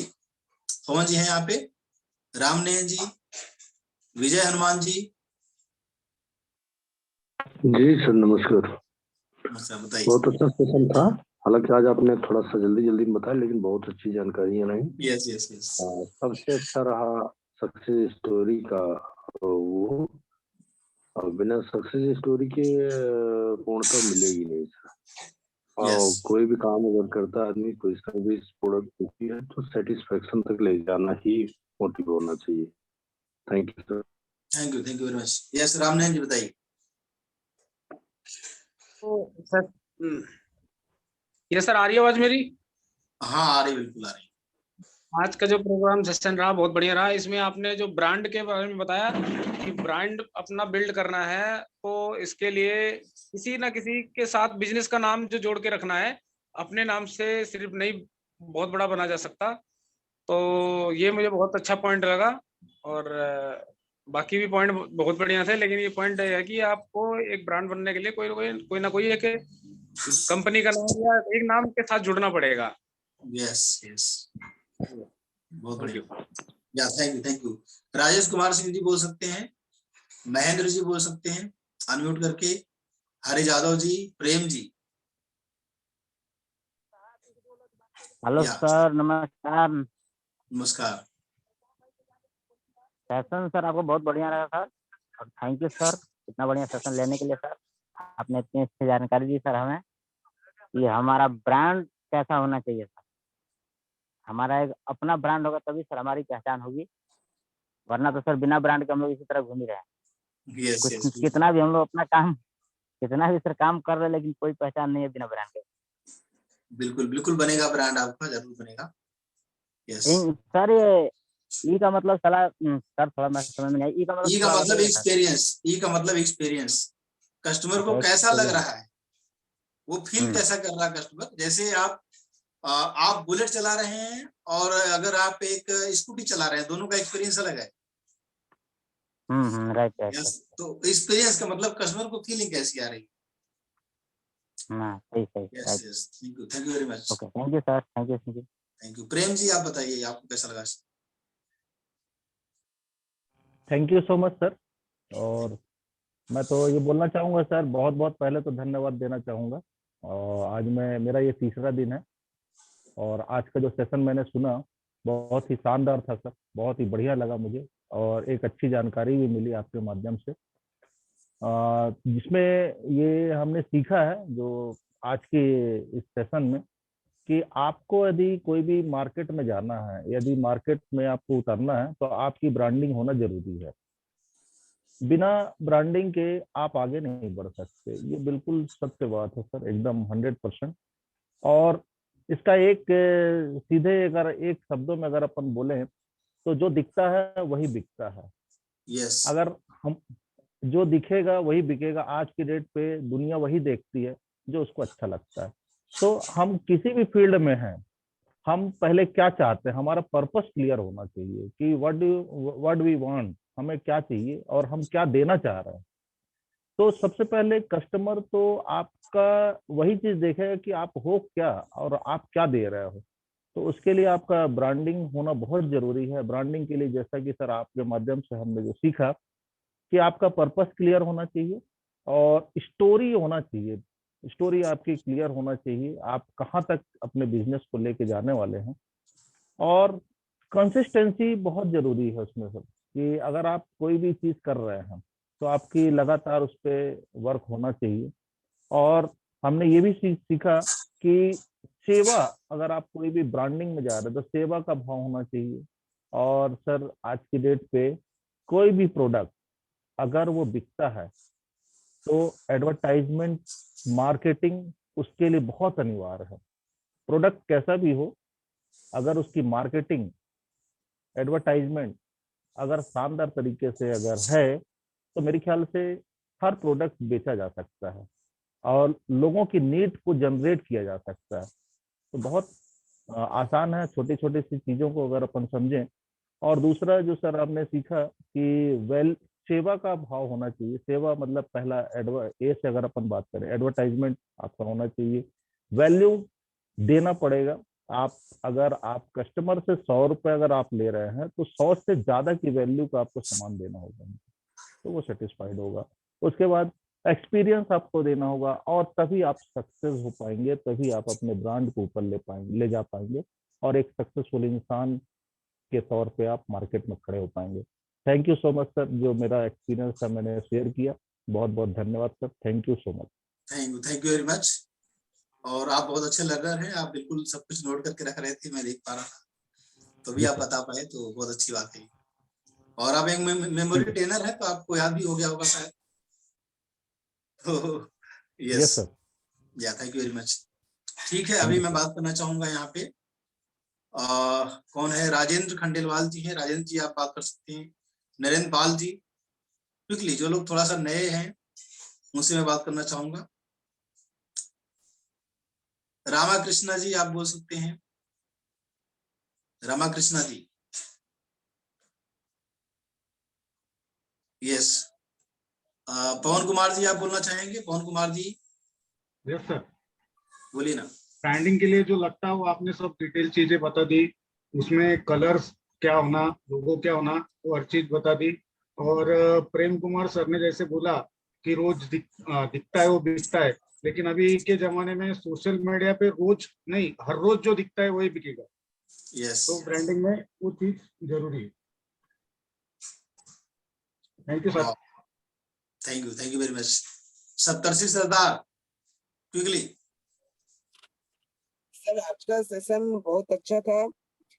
पवन जी हैं यहाँ पे, रामनेन जी, विजय हनुमान जी। जी सर, नमस्कार। बताइए। बहुत अच्छा सेशन था, हालांकि आज आपने थोड़ा सा जल्दी में बताया, लेकिन बहुत अच्छी जानकारी है। नहीं, यस यस यस, सबसे अच्छा रहा सक्सेस स्टोरी का वो, बिना सक्सेस स्टोरी के पूर्णता मिलेगी नहीं सर। और कोई भी काम अगर करता आदमी, कोई सर्विस प्रोडक्ट होती है, तो सेटिस्फेक्शन तक ले जाना ही मोटिव होना चाहिए। Thank you sir. Thank you very much. Yes, Ramnen ji बताइए। तो सर, ये सर आ रही है आवाज मेरी? हाँ आ रही, बिल्कुल आ रही। आज का जो प्रोग्राम सेशन रहा बहुत बढ़िया रहा। इसमें आपने जो ब्रांड के बारे में बताया कि ब्रांड अपना बिल्ड करना है, तो इसके लिए किसी ना किसी के साथ बिजनेस का नाम जो जोड़ के रखना है, अपने नाम से सिर्फ नहीं बहुत बड़ा बना जा सकता। तो ये मुझे बहुत अच्छा पॉइंट लगा, और बाकी भी पॉइंट बहुत बढ़िया थे, लेकिन ये पॉइंट है कि आपको एक ब्रांड बनने के लिए कोई ना कोई एक कंपनी का नाम या एक नाम के साथ जुड़ना पड़ेगा। यस यस, बहुत बढ़िया। या थैंक यू। राजेश कुमार सिंह जी बोल सकते हैं, महेंद्र जी बोल सकते हैं अनम्यूट करके, हरि यादव जी, प्रेम जी। हेलो सर, नमस्कार। नमस्कार सेशन सर आपको बहुत बढ़िया लगा सर, और थैंक यू सर इतना बढ़िया सेशन लेने के लिए। सर आपने इतनी अच्छी जानकारी दी सर हमें कि हमारा ब्रांड कैसा होना चाहिए। सर हमारा एक अपना ब्रांड होगा तभी सर हमारी पहचान होगी, वरना तो सर बिना ब्रांड के हम लोग इसी तरह घूम ही रहे हैं। यस कुछ यस कितना भी हम लोग अपना काम, कितना भी सर काम कर रहे हैं, लेकिन कोई पहचान नहीं है बिना ब्रांड के। बिल्कुल बिल्कुल बनेगा ब्रांड आपका, जरूर बनेगा। यस। सर ये ई का मतलब सर थोड़ा मैं समझ में नहीं आई, ई का मतलब ई का थोड़ा मतलब बताइएगा सर। एक्सपीरियंस, ई का मतलब एक्सपीरियंस, कस्टमर को अच्छा, कैसा लग एक्सपीरियंस। रहा है, वो फील कैसा कर रहा है कस्टमर। जैसे आप बुलेट चला रहे हैं और अगर आप एक स्कूटी चला रहे हैं, दोनों का एक्सपीरियंस अलग है। Right right yes, right. तो एक्सपीरियंस का मतलब कस्टमर को फीलिंग कैसी आ रही है। हाँ सही सही yes right. Yes, thank you very much. Okay, thank you sir, thank you thank you. Thank you. Prem ji आप बताइए, आपको कैसा लगा। Thank you so much sir. और मैं तो ये बोलना चाहूँगा सर, बहुत बहुत पहले तो धन्यवाद देना चाहूँगा। और आज मेरा ये तीसरा दिन है, और आज का जो सेशन मैंने सुना बहुत ही शानदार था सर, बहुत ही बढ़िया लगा मुझे, और एक अच्छी जानकारी भी मिली आपके माध्यम से, जिसमें ये हमने सीखा है जो आज के इस सेशन में, कि आपको यदि कोई भी मार्केट में जाना है, यदि मार्केट में आपको उतरना है, तो आपकी ब्रांडिंग होना जरूरी है। बिना ब्रांडिंग के आप आगे नहीं बढ़ सकते, ये बिल्कुल सत्य बात है सर, एकदम 100%। और इसका एक सीधे अगर एक शब्दों में अगर अपन बोले, तो जो दिखता है वही बिकता है। यस। अगर हम, जो दिखेगा वही बिकेगा। आज की डेट पे दुनिया वही देखती है जो उसको अच्छा लगता है। तो हम किसी भी फील्ड में हैं, हम पहले क्या चाहते हैं, हमारा पर्पस क्लियर होना चाहिए कि व्हाट वी वांट, हमें क्या चाहिए और हम क्या देना चाह रहे हैं। तो सबसे पहले कस्टमर तो आपका वही चीज देखेगा कि आप हो क्या और आप क्या दे रहे हो। तो उसके लिए आपका ब्रांडिंग होना बहुत जरूरी है। ब्रांडिंग के लिए जैसा कि सर आपके माध्यम से हमने जो सीखा, कि आपका पर्पस क्लियर होना चाहिए और स्टोरी होना चाहिए। स्टोरी आपकी क्लियर होना चाहिए, आप कहाँ तक अपने बिजनेस को लेके जाने वाले हैं। और कंसिस्टेंसी बहुत जरूरी है उसमें सर, कि अगर आप कोई भी चीज कर रहे हैं तो आपकी लगातार उस पर वर्क होना चाहिए। और हमने ये भी सीखा कि सेवा, अगर आप कोई भी ब्रांडिंग में जा रहे हैं तो सेवा का भाव होना चाहिए। और सर आज की डेट पे कोई भी प्रोडक्ट अगर वो बिकता है, तो एडवर्टाइजमेंट, मार्केटिंग उसके लिए बहुत अनिवार्य है। प्रोडक्ट कैसा भी हो, अगर उसकी मार्केटिंग, एडवर्टाइजमेंट अगर शानदार तरीके से अगर है, तो मेरे ख्याल से हर प्रोडक्ट बेचा जा सकता है और लोगों की नीड को जनरेट किया जा सकता है। तो बहुत आसान है, छोटी छोटी सी चीजों को अगर अपन समझें। और दूसरा जो सर आपने सीखा कि सेवा का भाव होना चाहिए। सेवा मतलब पहला ए से अगर अपन बात करें, एडवर्टाइजमेंट आपका होना चाहिए, वैल्यू देना पड़ेगा। अगर आप कस्टमर से 100 रुपए अगर आप ले रहे हैं, तो 100 से ज्यादा की वैल्यू का आपको सामान देना होगा, तो वो सेटिस्फाइड होगा। उसके बाद एक्सपीरियंस आपको देना होगा, और तभी आप सक्सेस हो पाएंगे, तभी आप अपने ब्रांड को ऊपर ले जा पाएंगे, और एक सक्सेसफुल इंसान के तौर पे आप मार्केट में खड़े हो पाएंगे। Thank you so much sir, जो मेरा एक्सपीरियंस था मैंने शेयर किया। बहुत बहुत धन्यवाद sir, thank you so much. Thank you very much. और आप बहुत अच्छे लर्नर हैं, आप बिल्कुल सब कुछ नोट करके रख रहे थे, मैं देख पा रहा था, तो भी आप बता पाए, तो बहुत अच्छी बात है। और आप एक मेमोरी ट्रेनर है, तो आपको याद भी हो गया होगा शायद। तो यस सर, या थैंक यू वेरी मच। ठीक है, अभी मैं बात करना चाहूंगा यहाँ पे कौन है, राजेंद्र खंडेलवाल जी हैं। राजेंद्र जी आप बात कर सकते हैं। नरेंद्र पाल जी, क्विकली, जो लोग थोड़ा सा नए हैं उनसे मैं बात करना चाहूंगा। रामा कृष्णा जी आप बोल सकते हैं। रामा कृष्णा जी, यस। पवन कुमार जी आप बोलना चाहेंगे। पवन कुमार जी, यस सर। बोलिए ना। ब्रांडिंग के लिए जो लगता है वो आपने सब डिटेल चीजें बता दी। उसमें कलर्स क्या होना, लोगो क्या होना, वो हर चीज बता दी। और प्रेम कुमार सर ने जैसे बोला कि रोज दिखता है वो बिकता है, लेकिन अभी के जमाने में सोशल मीडिया पे रोज नहीं, हर रोज जो दिखता है वही बिकेगा। यस, तो ब्रांडिंग में वो चीज जरूरी है। Thank you sir. Thank you very much. Saptarshi Sardar, quickly. Sir आज का सेशन बहुत अच्छा था,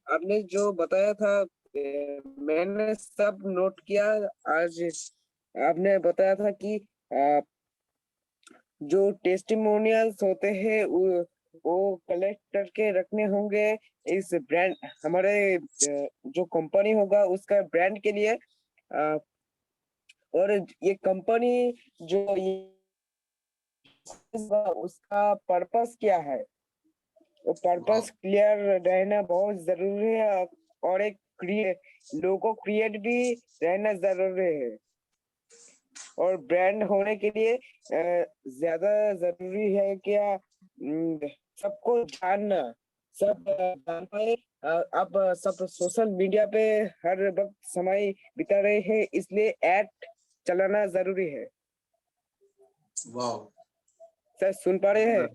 आपने जो बताया था मैंने सब नोट किया। आज आपने बताया था कि जो टेस्टिमोनियल्स होते हैं वो कलेक्ट करके रखने होंगे इस ब्रांड, हमारे जो कंपनी होगा उसका ब्रांड के लिए। और ये कंपनी जो उसका पर्पस क्या है, वो पर्पस क्लियर रहना बहुत जरूरी है। और एक लोगो क्रिएट भी रहना जरूरी है। और ब्रांड होने के लिए ज्यादा जरूरी है क्या, सबको जानना, सब जान पाए। अब सब सोशल मीडिया पे हर वक्त समय बिता रहे हैं, इसलिए ऐड चलाना जरूरी है। वाह सर सुन पा रहे हैं?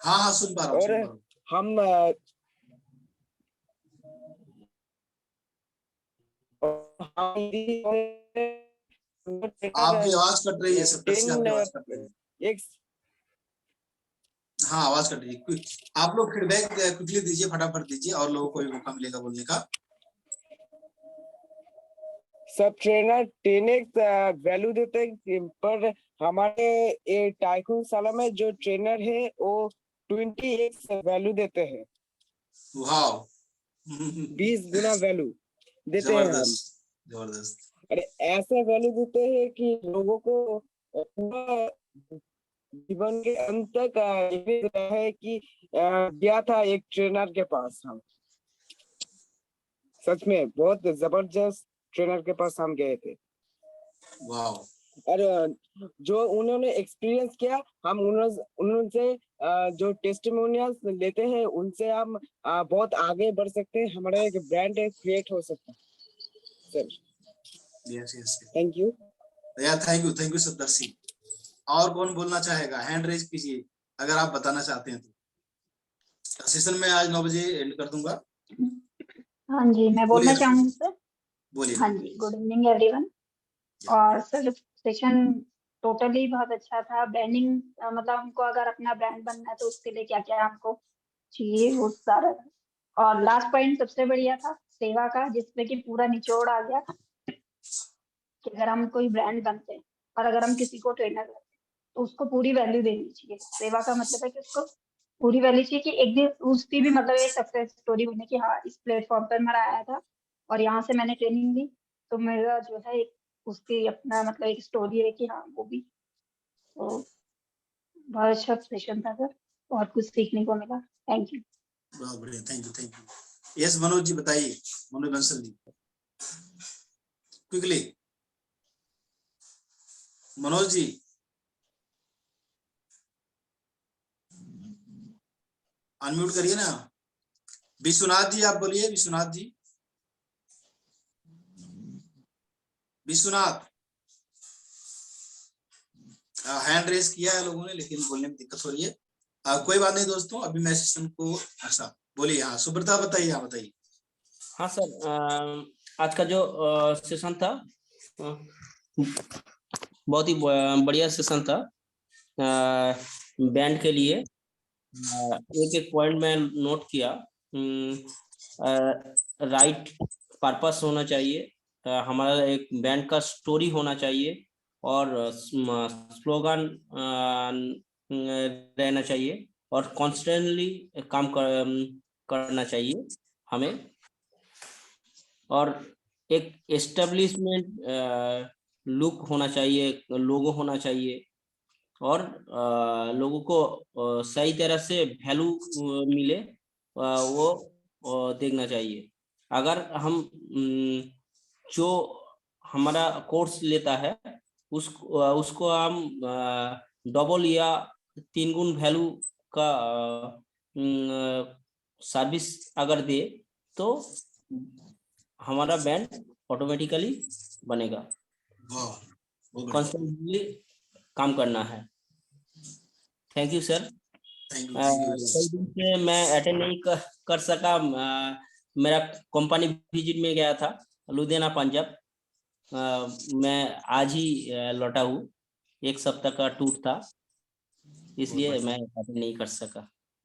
हाँ हाँ सुन पा रहा हूँ, और सुन पा रहा हूँ। हम आपकी आवाज कट रही है, सत्तर से आपकी आवाज कट रही है। एक हाँ आवाज कट रही है। आप लोग फीडबैक क्विकली दीजिए, फटाफट दीजिए और लोगों को भी मौका मिलेगा बोलने का। सब ट्रेनर 10x वैल्यू देते हैं, पर हमारे टाइकून साला में जो ट्रेनर है वो 20x वैल्यू देते हैं। वाह 20 गुना वैल्यू देते हैं हम। जबरदस्त जबरदस्त। अरे ऐसे वैल्यू देते हैं कि लोगों को पूरा जीवन के अंत तक ये देता है कि गया था एक ट्रेनर के पास हम। सच में बहुत जबरदस्त ट्रेनर के पास हम गए थे। वाह और जो उन्होंने एक्सपीरियंस किया, हम उनसे जो टेस्टिमोनियल्स लेते हैं उनसे हम बहुत आगे बढ़ सकते हैं, हमारा एक ब्रांड क्रिएट हो सकता है। Sir yes yes thank you. या थैंक यू सत्तर सिंह। और कौन बोलना चाहेगा? हैंड रेज कीजिए अगर आप बताना चाहते हैं तो। सेशन में आज 9 बजे एंड कर दूंगा। हाँ जी, मैं बोलना बोलिए चाहूंगी सर। बोलिए। हाँ जी, गुड इवनिंग एवरीवन। और सर सेशन टोटली बहुत अच्छा था। ब्रांडिंग मतलब हमको अगर अपना ब्रांड बनना है तो उसके लिए क्या क्या हमको चाहिए वो सारा था। और लास्ट पॉइंट सबसे बढ़िया था सेवा का, जिसमें कि पूरा निचोड़ आ गया कि अगर हम कोई ब्रांड बनते हैं और अगर हम किसी को ट्रेनर करते हैं तो उसको पूरी वैल्यू देनी चाहिए। सेवा का मतलब है कि उसको पूरी वैल्यू चाहिए कि एक दिन उसकी भी मतलब एक सक्सेस स्टोरी बने कि हाँ इस प्लेटफॉर्म पर मैं आया था और यहाँ से मैंने ट्रेनिंग ली, तो मेरा जो है एक उसकी अपना मतलब एक स्टोरी है कि हाँ वो भी। तो बहुत अच्छा सेशन था सर, बहुत कुछ सीखने को मिला। Thank you. बहुत बढ़िया, thank you. Yes Manoj ji बताइए, मनोज बंसल जी क्विकली। मनोज जी अनम्यूट करिए ना। विश्वनाथ जी आप बोलिए, विश्वनाथ जी। विश्वनाथ हैंड रेज किया है लोगों ने लेकिन बोलने में दिक्कत हो रही है। कोई बात नहीं दोस्तों, अभी मैं सेशन को अच्छा बोलिए। हाँ सुब्रता बताइए, हाँ बताइए। हाँ सर, आज का जो सेशन था बहुत ही बढ़िया सेशन था। बैंड के लिए एक एक पॉइंट में नोट किया। राइट पर्पस होना चाहिए, हमारा एक बैंड का स्टोरी होना चाहिए और स्लोगन रहना चाहिए और कॉन्स्टेंटली काम करना चाहिए हमें। और एक एस्टेब्लिशमेंट लुक होना चाहिए, लोगो होना चाहिए और लोगों को सही तरह से वैल्यू मिले वो देखना चाहिए। अगर हम जो हमारा कोर्स लेता है उसको हम डबल या 3 गुण वैल्यू का सर्विस अगर दे तो हमारा बैंड ऑटोमेटिकली बनेगा। कॉन्स्टेंटली काम करना है। Thank you sir. कई दिन से मैं अटेंड नहीं कर सका। मेरा कंपनी विजिट में गया था लुधियाना पंजाब। मैं आज ही लौटा हूँ, 1 सप्ताह का टूर था, इसलिए मैं अटेंड नहीं कर सका।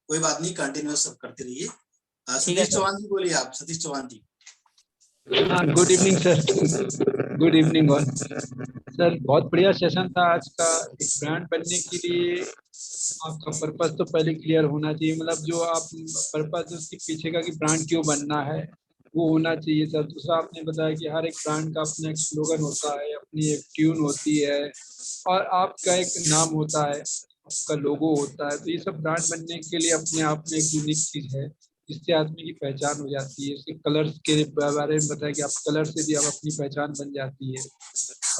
कोई बात नहीं, कंटिन्यूअस सब करते रहिए। ठीक है सतीश चौहान जी बोलिए आप। Satish Chauhan ji. Good evening sir, good evening all. Sir बहुत बढ़िया सेशन था आज का। एक ब्रांड बनने के लिए आपका पर्पस तो पहले क्लियर होना चाहिए, मतलब जो आप पर्पस उसके पीछे का कि ब्रांड क्यों बनना है वो होना चाहिए सर। दूसरा आपने बताया कि हर एक ब्रांड का अपना एक स्लोगन होता है, अपनी एक ट्यून होती है और आपका एक नाम होता है, आपका लोगो होता है। तो ये सब ब्रांड बनने के लिए अपने आप में एक यूनिक चीज है जिससे आदमी की पहचान हो जाती है। उसके कलर्स के बारे में बताया कि आप कलर से भी आप अपनी पहचान बन जाती है।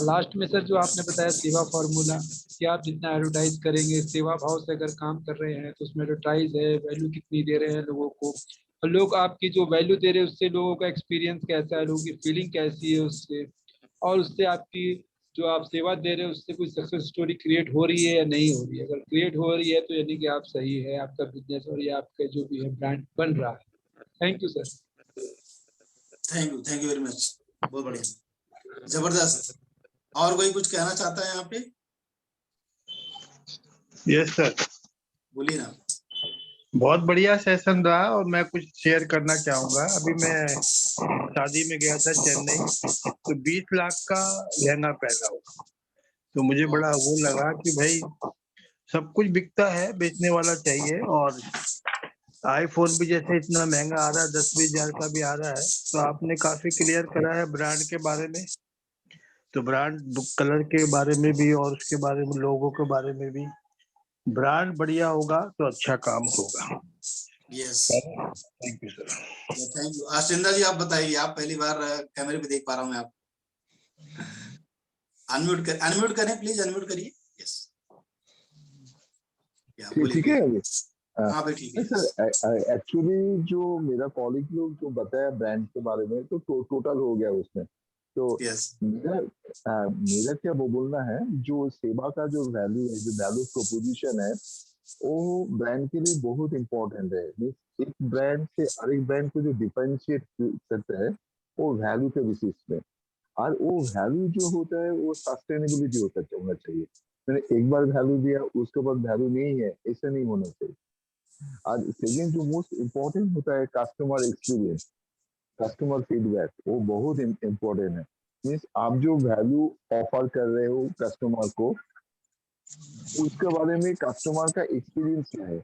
लास्ट में सर जो आपने बताया सेवा फार्मूला कि आप जितना एडवर्टाइज करेंगे, सेवा भाव से अगर काम कर रहे हैं तो उसमें एडवर्टाइज है, वैल्यू कितनी दे रहे हैं लोगों को, और लोग आपकी जो वैल्यू दे रहे हैं उससे लोगों का एक्सपीरियंस कैसा है, लोगों की फीलिंग कैसी है उससे, और उससे आपकी जो आप सेवा दे रहे हैं उससे कोई सक्सेस स्टोरी क्रिएट हो रही है या नहीं हो रही है। अगर क्रिएट हो रही है तो यानी कि आप सही है, आपका बिजनेस और ये आपका जो भी है ब्रांड बन रहा है। Thank you sir. Thank you very much, बहुत बढ़िया, जबरदस्त। और कोई कुछ कहना चाहता है यहाँ पे? यस सर, बोलिए ना। बहुत बढ़िया सेशन रहा और मैं कुछ शेयर करना चाहूंगा। अभी मैं शादी में गया था चेन्नई, तो 20 लाख का लहंगा पहना हुआ, तो मुझे बड़ा वो लगा कि भाई सब कुछ बिकता है, बेचने वाला चाहिए। और आईफोन भी जैसे इतना महंगा आ रहा है, 10-20 हजार का भी आ रहा है, तो आपने काफी क्लियर करा है ब्रांड के बारे में। तो ब्रांड कलर के बारे में भी और उसके बारे में, लोगों के बारे में भी, ब्रांड बढ़िया होगा तो अच्छा काम होगा। Yes, thank you sir. Thank you. Ashinda ji आप बताइए, आप पहली बार कैमरे पे देख पा रहा हूँ मैं आप। अनम्यूट करें प्लीज, अनम्यूट करिए। यस, ठीक है अभी? हाँ भाई ठीक है सर, एक्चुअली जो मेरा कॉलीग लोग जो बताया ब्रांड के बारे में तो टोटल हो गया उसमें। तो मेरा क्या वो बोलना है, जो सेवा का जो वैल्यू है, जो वैल्यू प्रोपोजिशन है, वो ब्रांड के लिए बहुत इम्पोर्टेंट है। एक ब्रांड से हर एक ब्रांड को जो डिफरेंशिएट करता है वो वैल्यू के बेसिस में, और वो वैल्यू जो होता है वो सस्टेनेबिलिटी होना चाहिए। मैंने एक बार वैल्यू दिया उसके बाद वैल्यू नहीं है, ऐसा नहीं होना चाहिए। और सेकेंड जो मोस्ट इम्पोर्टेंट होता है कस्टमर एक्सपीरियंस, कस्टमर फीडबैक, वो बहुत इम्पोर्टेंट है। मीन्स आप जो वैल्यू ऑफर कर रहे हो कस्टमर को, उसके बारे में कस्टमर का एक्सपीरियंस क्या है,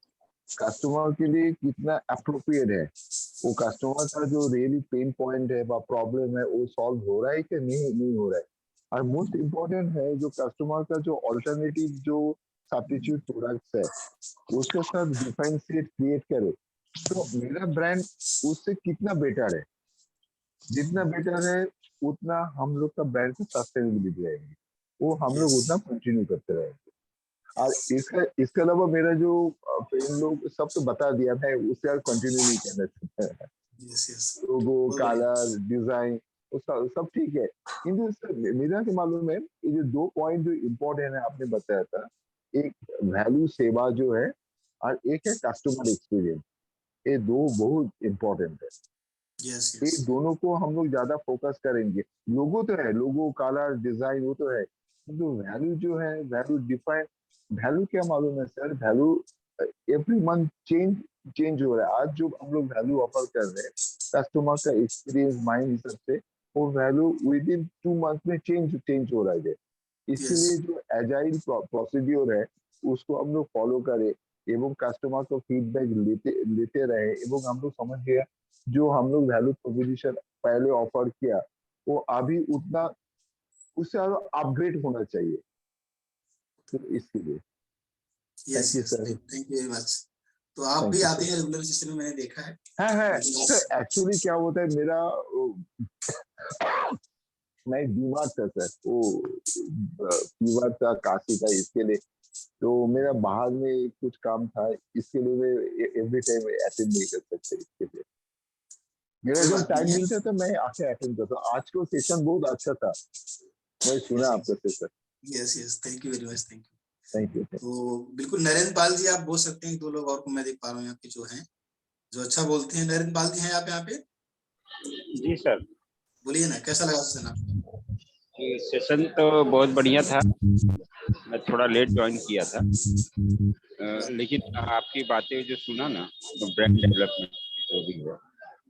कस्टमर के लिए कितना अप्रोप्रिएट है, वो कस्टमर का जो रियली पेन पॉइंट है व प्रॉब्लम है वो सॉल्व हो रहा है कि नहीं हो रहा है। और मोस्ट इम्पोर्टेंट है जो कस्टमर का जो ऑल्टरनेटिव जो सब्स्टिट्यूट प्रोडक्ट्स है उसके साथ डिफरेंशिएट क्रिएट करे, तो मेरा ब्रांड उससे कितना बेटर है, जितना बेटर है उतना हम लोग का ब्रांड की सस्टेनेबिलिटी रहेगी, वो हम लोग उतना कंटिन्यू करते रहेंगे। और इसके अलावा मेरा जो फ्रेंड लोग सब तो बता दिया था, उससे कंटिन्यू नहीं करना चाहता है। लोगो, कलर, डिजाइन वो सब ठीक है, किंतु मेरा क्या मालूम है, ये जो 2 पॉइंट जो इम्पोर्टेंट है आपने बताया था, एक वैल्यू सेवा जो है और एक है कस्टमर एक्सपीरियंस, ये 2 बहुत इम्पोर्टेंट है। ये दोनों को हम लोग ज्यादा फोकस करेंगे। लोगो तो है, लोगो, कलर, डिजाइन वो तो है, किंतु वैल्यू जो है, वैल्यू डिफाइन, वैल्यू क्या मालूम है sir, value every month change हो रहा है। आज जो हम लोग वैल्यू ऑफर कर रहे हैं कस्टमर का एक्सपीरियंस माइंड हिसाब से, वो वैल्यू विद इन 2 मंथ में चेंज हो रहा है। इसलिए जो एजाइल प्रोसीड्योर है उसको हम लोग फॉलो करें एवं कस्टमर को फीडबैक लेते रहे, एवं हम लोग समझ गया जो हम लोग वैल्यू प्रोपोजिशन पहले ऑफर किया वो अभी उतना उससे अपग्रेड होना चाहिए। तो इसके लिए yes thank you very much. तो आप भी आते हैं रेगुलर सिस्टम में, मैंने देखा है। हाँ सर, एक्चुअली क्या होता है, मेरा मैं बीमार था सर, वो फीवर था, काशी था, इसके लिए तो मेरा बाहर में कुछ काम था, इसके लिए मैं एवरी टाइम अटेंड नहीं कर सकता। इसके लिए मेरा जब टाइम मिलता था मैं आके अटेंड करता। आज का सेशन बहुत अच्छा था, मैं सुना आपका session. Yes thank you very much, thank you. तो बिल्कुल नरेंद्र पाल जी आप बोल सकते हैं, 2 लोग और को मैं देख पा रहा हूँ यहाँ पे जो हैं, जो अच्छा बोलते हैं। नरेंद्र पाल जी हैं आप यहाँ पे? जी सर, बोलिए ना, कैसा लगा सेशन आपको? सेशन तो बहुत बढ़िया था, मैं थोड़ा लेट ज्वाइन किया था, लेकिन आपकी बातें जो सुना ना, तो ब्रांड डेवलपमेंट जो भी हुआ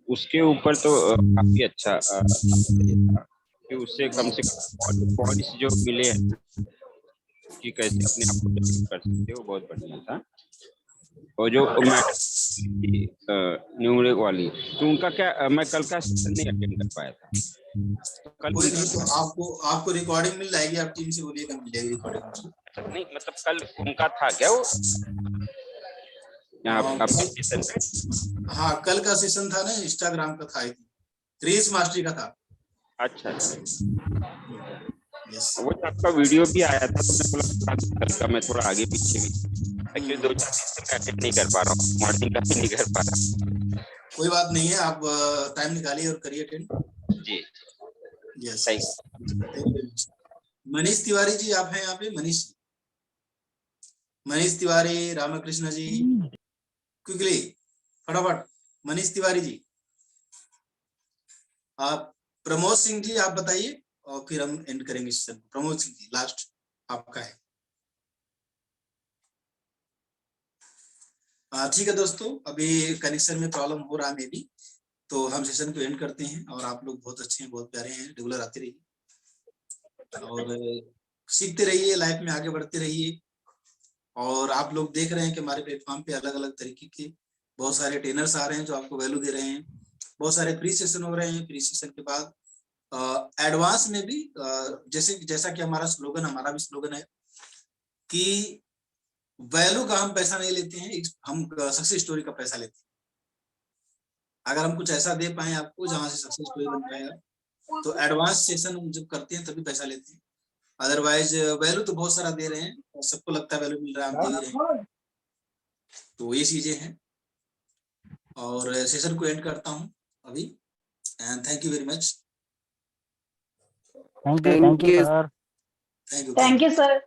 उसके ऊपर तो काफी अच्छा था कि उससे कम से कम पॉइंट्स जो मिले हैं कि कैसे अपने आप को डेवलप कर सकते हो, बहुत बढ़िया था। और जो न्यूमरिक वाली तो उनका क्या, मैं कल का सेशन नहीं अटेंड कर पाया था। कल कोई नहीं, तो आपको रिकॉर्डिंग मिल जाएगी, आप टीम से बोलिएगा, मिल जाएगी रिकॉर्डिंग। नहीं मतलब कल उनका था क्या वो आपके सेशन में? हाँ, कल का सेशन था ना, इंस्टाग्राम का था, रील्स मास्टरी का था। अच्छा वो आपका वीडियो भी आया था, तो मैं बोला कल का मैं थोड़ा आगे पीछे भी एक्चुअली 2-4 दिन से अटेंड नहीं कर पा रहा हूँ, मॉर्निंग का भी नहीं कर पा रहा। कोई बात नहीं है, आप टाइम निकालिए और करिए अटेंड। जी यस, मनीष तिवारी जी आप हैं यहाँ पे? मनीष तिवारी, रामकृष्ण जी, क्विकली फटाफट। मनीष तिवारी जी, आप। प्रमोद सिंह जी आप बताइए और फिर हम एंड करेंगे सेशन। प्रमोद सिंह जी लास्ट आपका है। ठीक है दोस्तों, अभी कनेक्शन में प्रॉब्लम हो रहा है मे बी, तो हम सेशन को एंड करते हैं। और आप लोग बहुत अच्छे हैं, बहुत प्यारे हैं, रेगुलर आते रहिए और सीखते रहिए, लाइफ में आगे बढ़ते रहिए। और आप लोग देख रहे हैं कि हमारे प्लेटफॉर्म पे अलग अलग तरीके के बहुत सारे ट्रेनर्स आ रहे हैं जो आपको वैल्यू दे रहे हैं। बहुत सारे फ्री सेशन हो रहे हैं। फ्री सेशन के बाद एडवांस में भी जैसा कि हमारा भी स्लोगन है कि वैल्यू का हम पैसा नहीं लेते हैं, हम सक्सेस स्टोरी का पैसा लेते हैं। अगर हम कुछ ऐसा दे पाए आपको जहां से सक्सेस स्टोरी बन पाएगा, तो एडवांस सेशन हम जब करते हैं तभी पैसा लेते हैं। अदरवाइज वैल्यू तो बहुत सारा दे रहे हैं और सबको लगता है वैल्यू मिल रहा है, हम दे ही रहे हैं। तो ये चीजें हैं और सेशन को एंड करता हूं अभी। And thank you very much. Thank you sir. Thank you sir.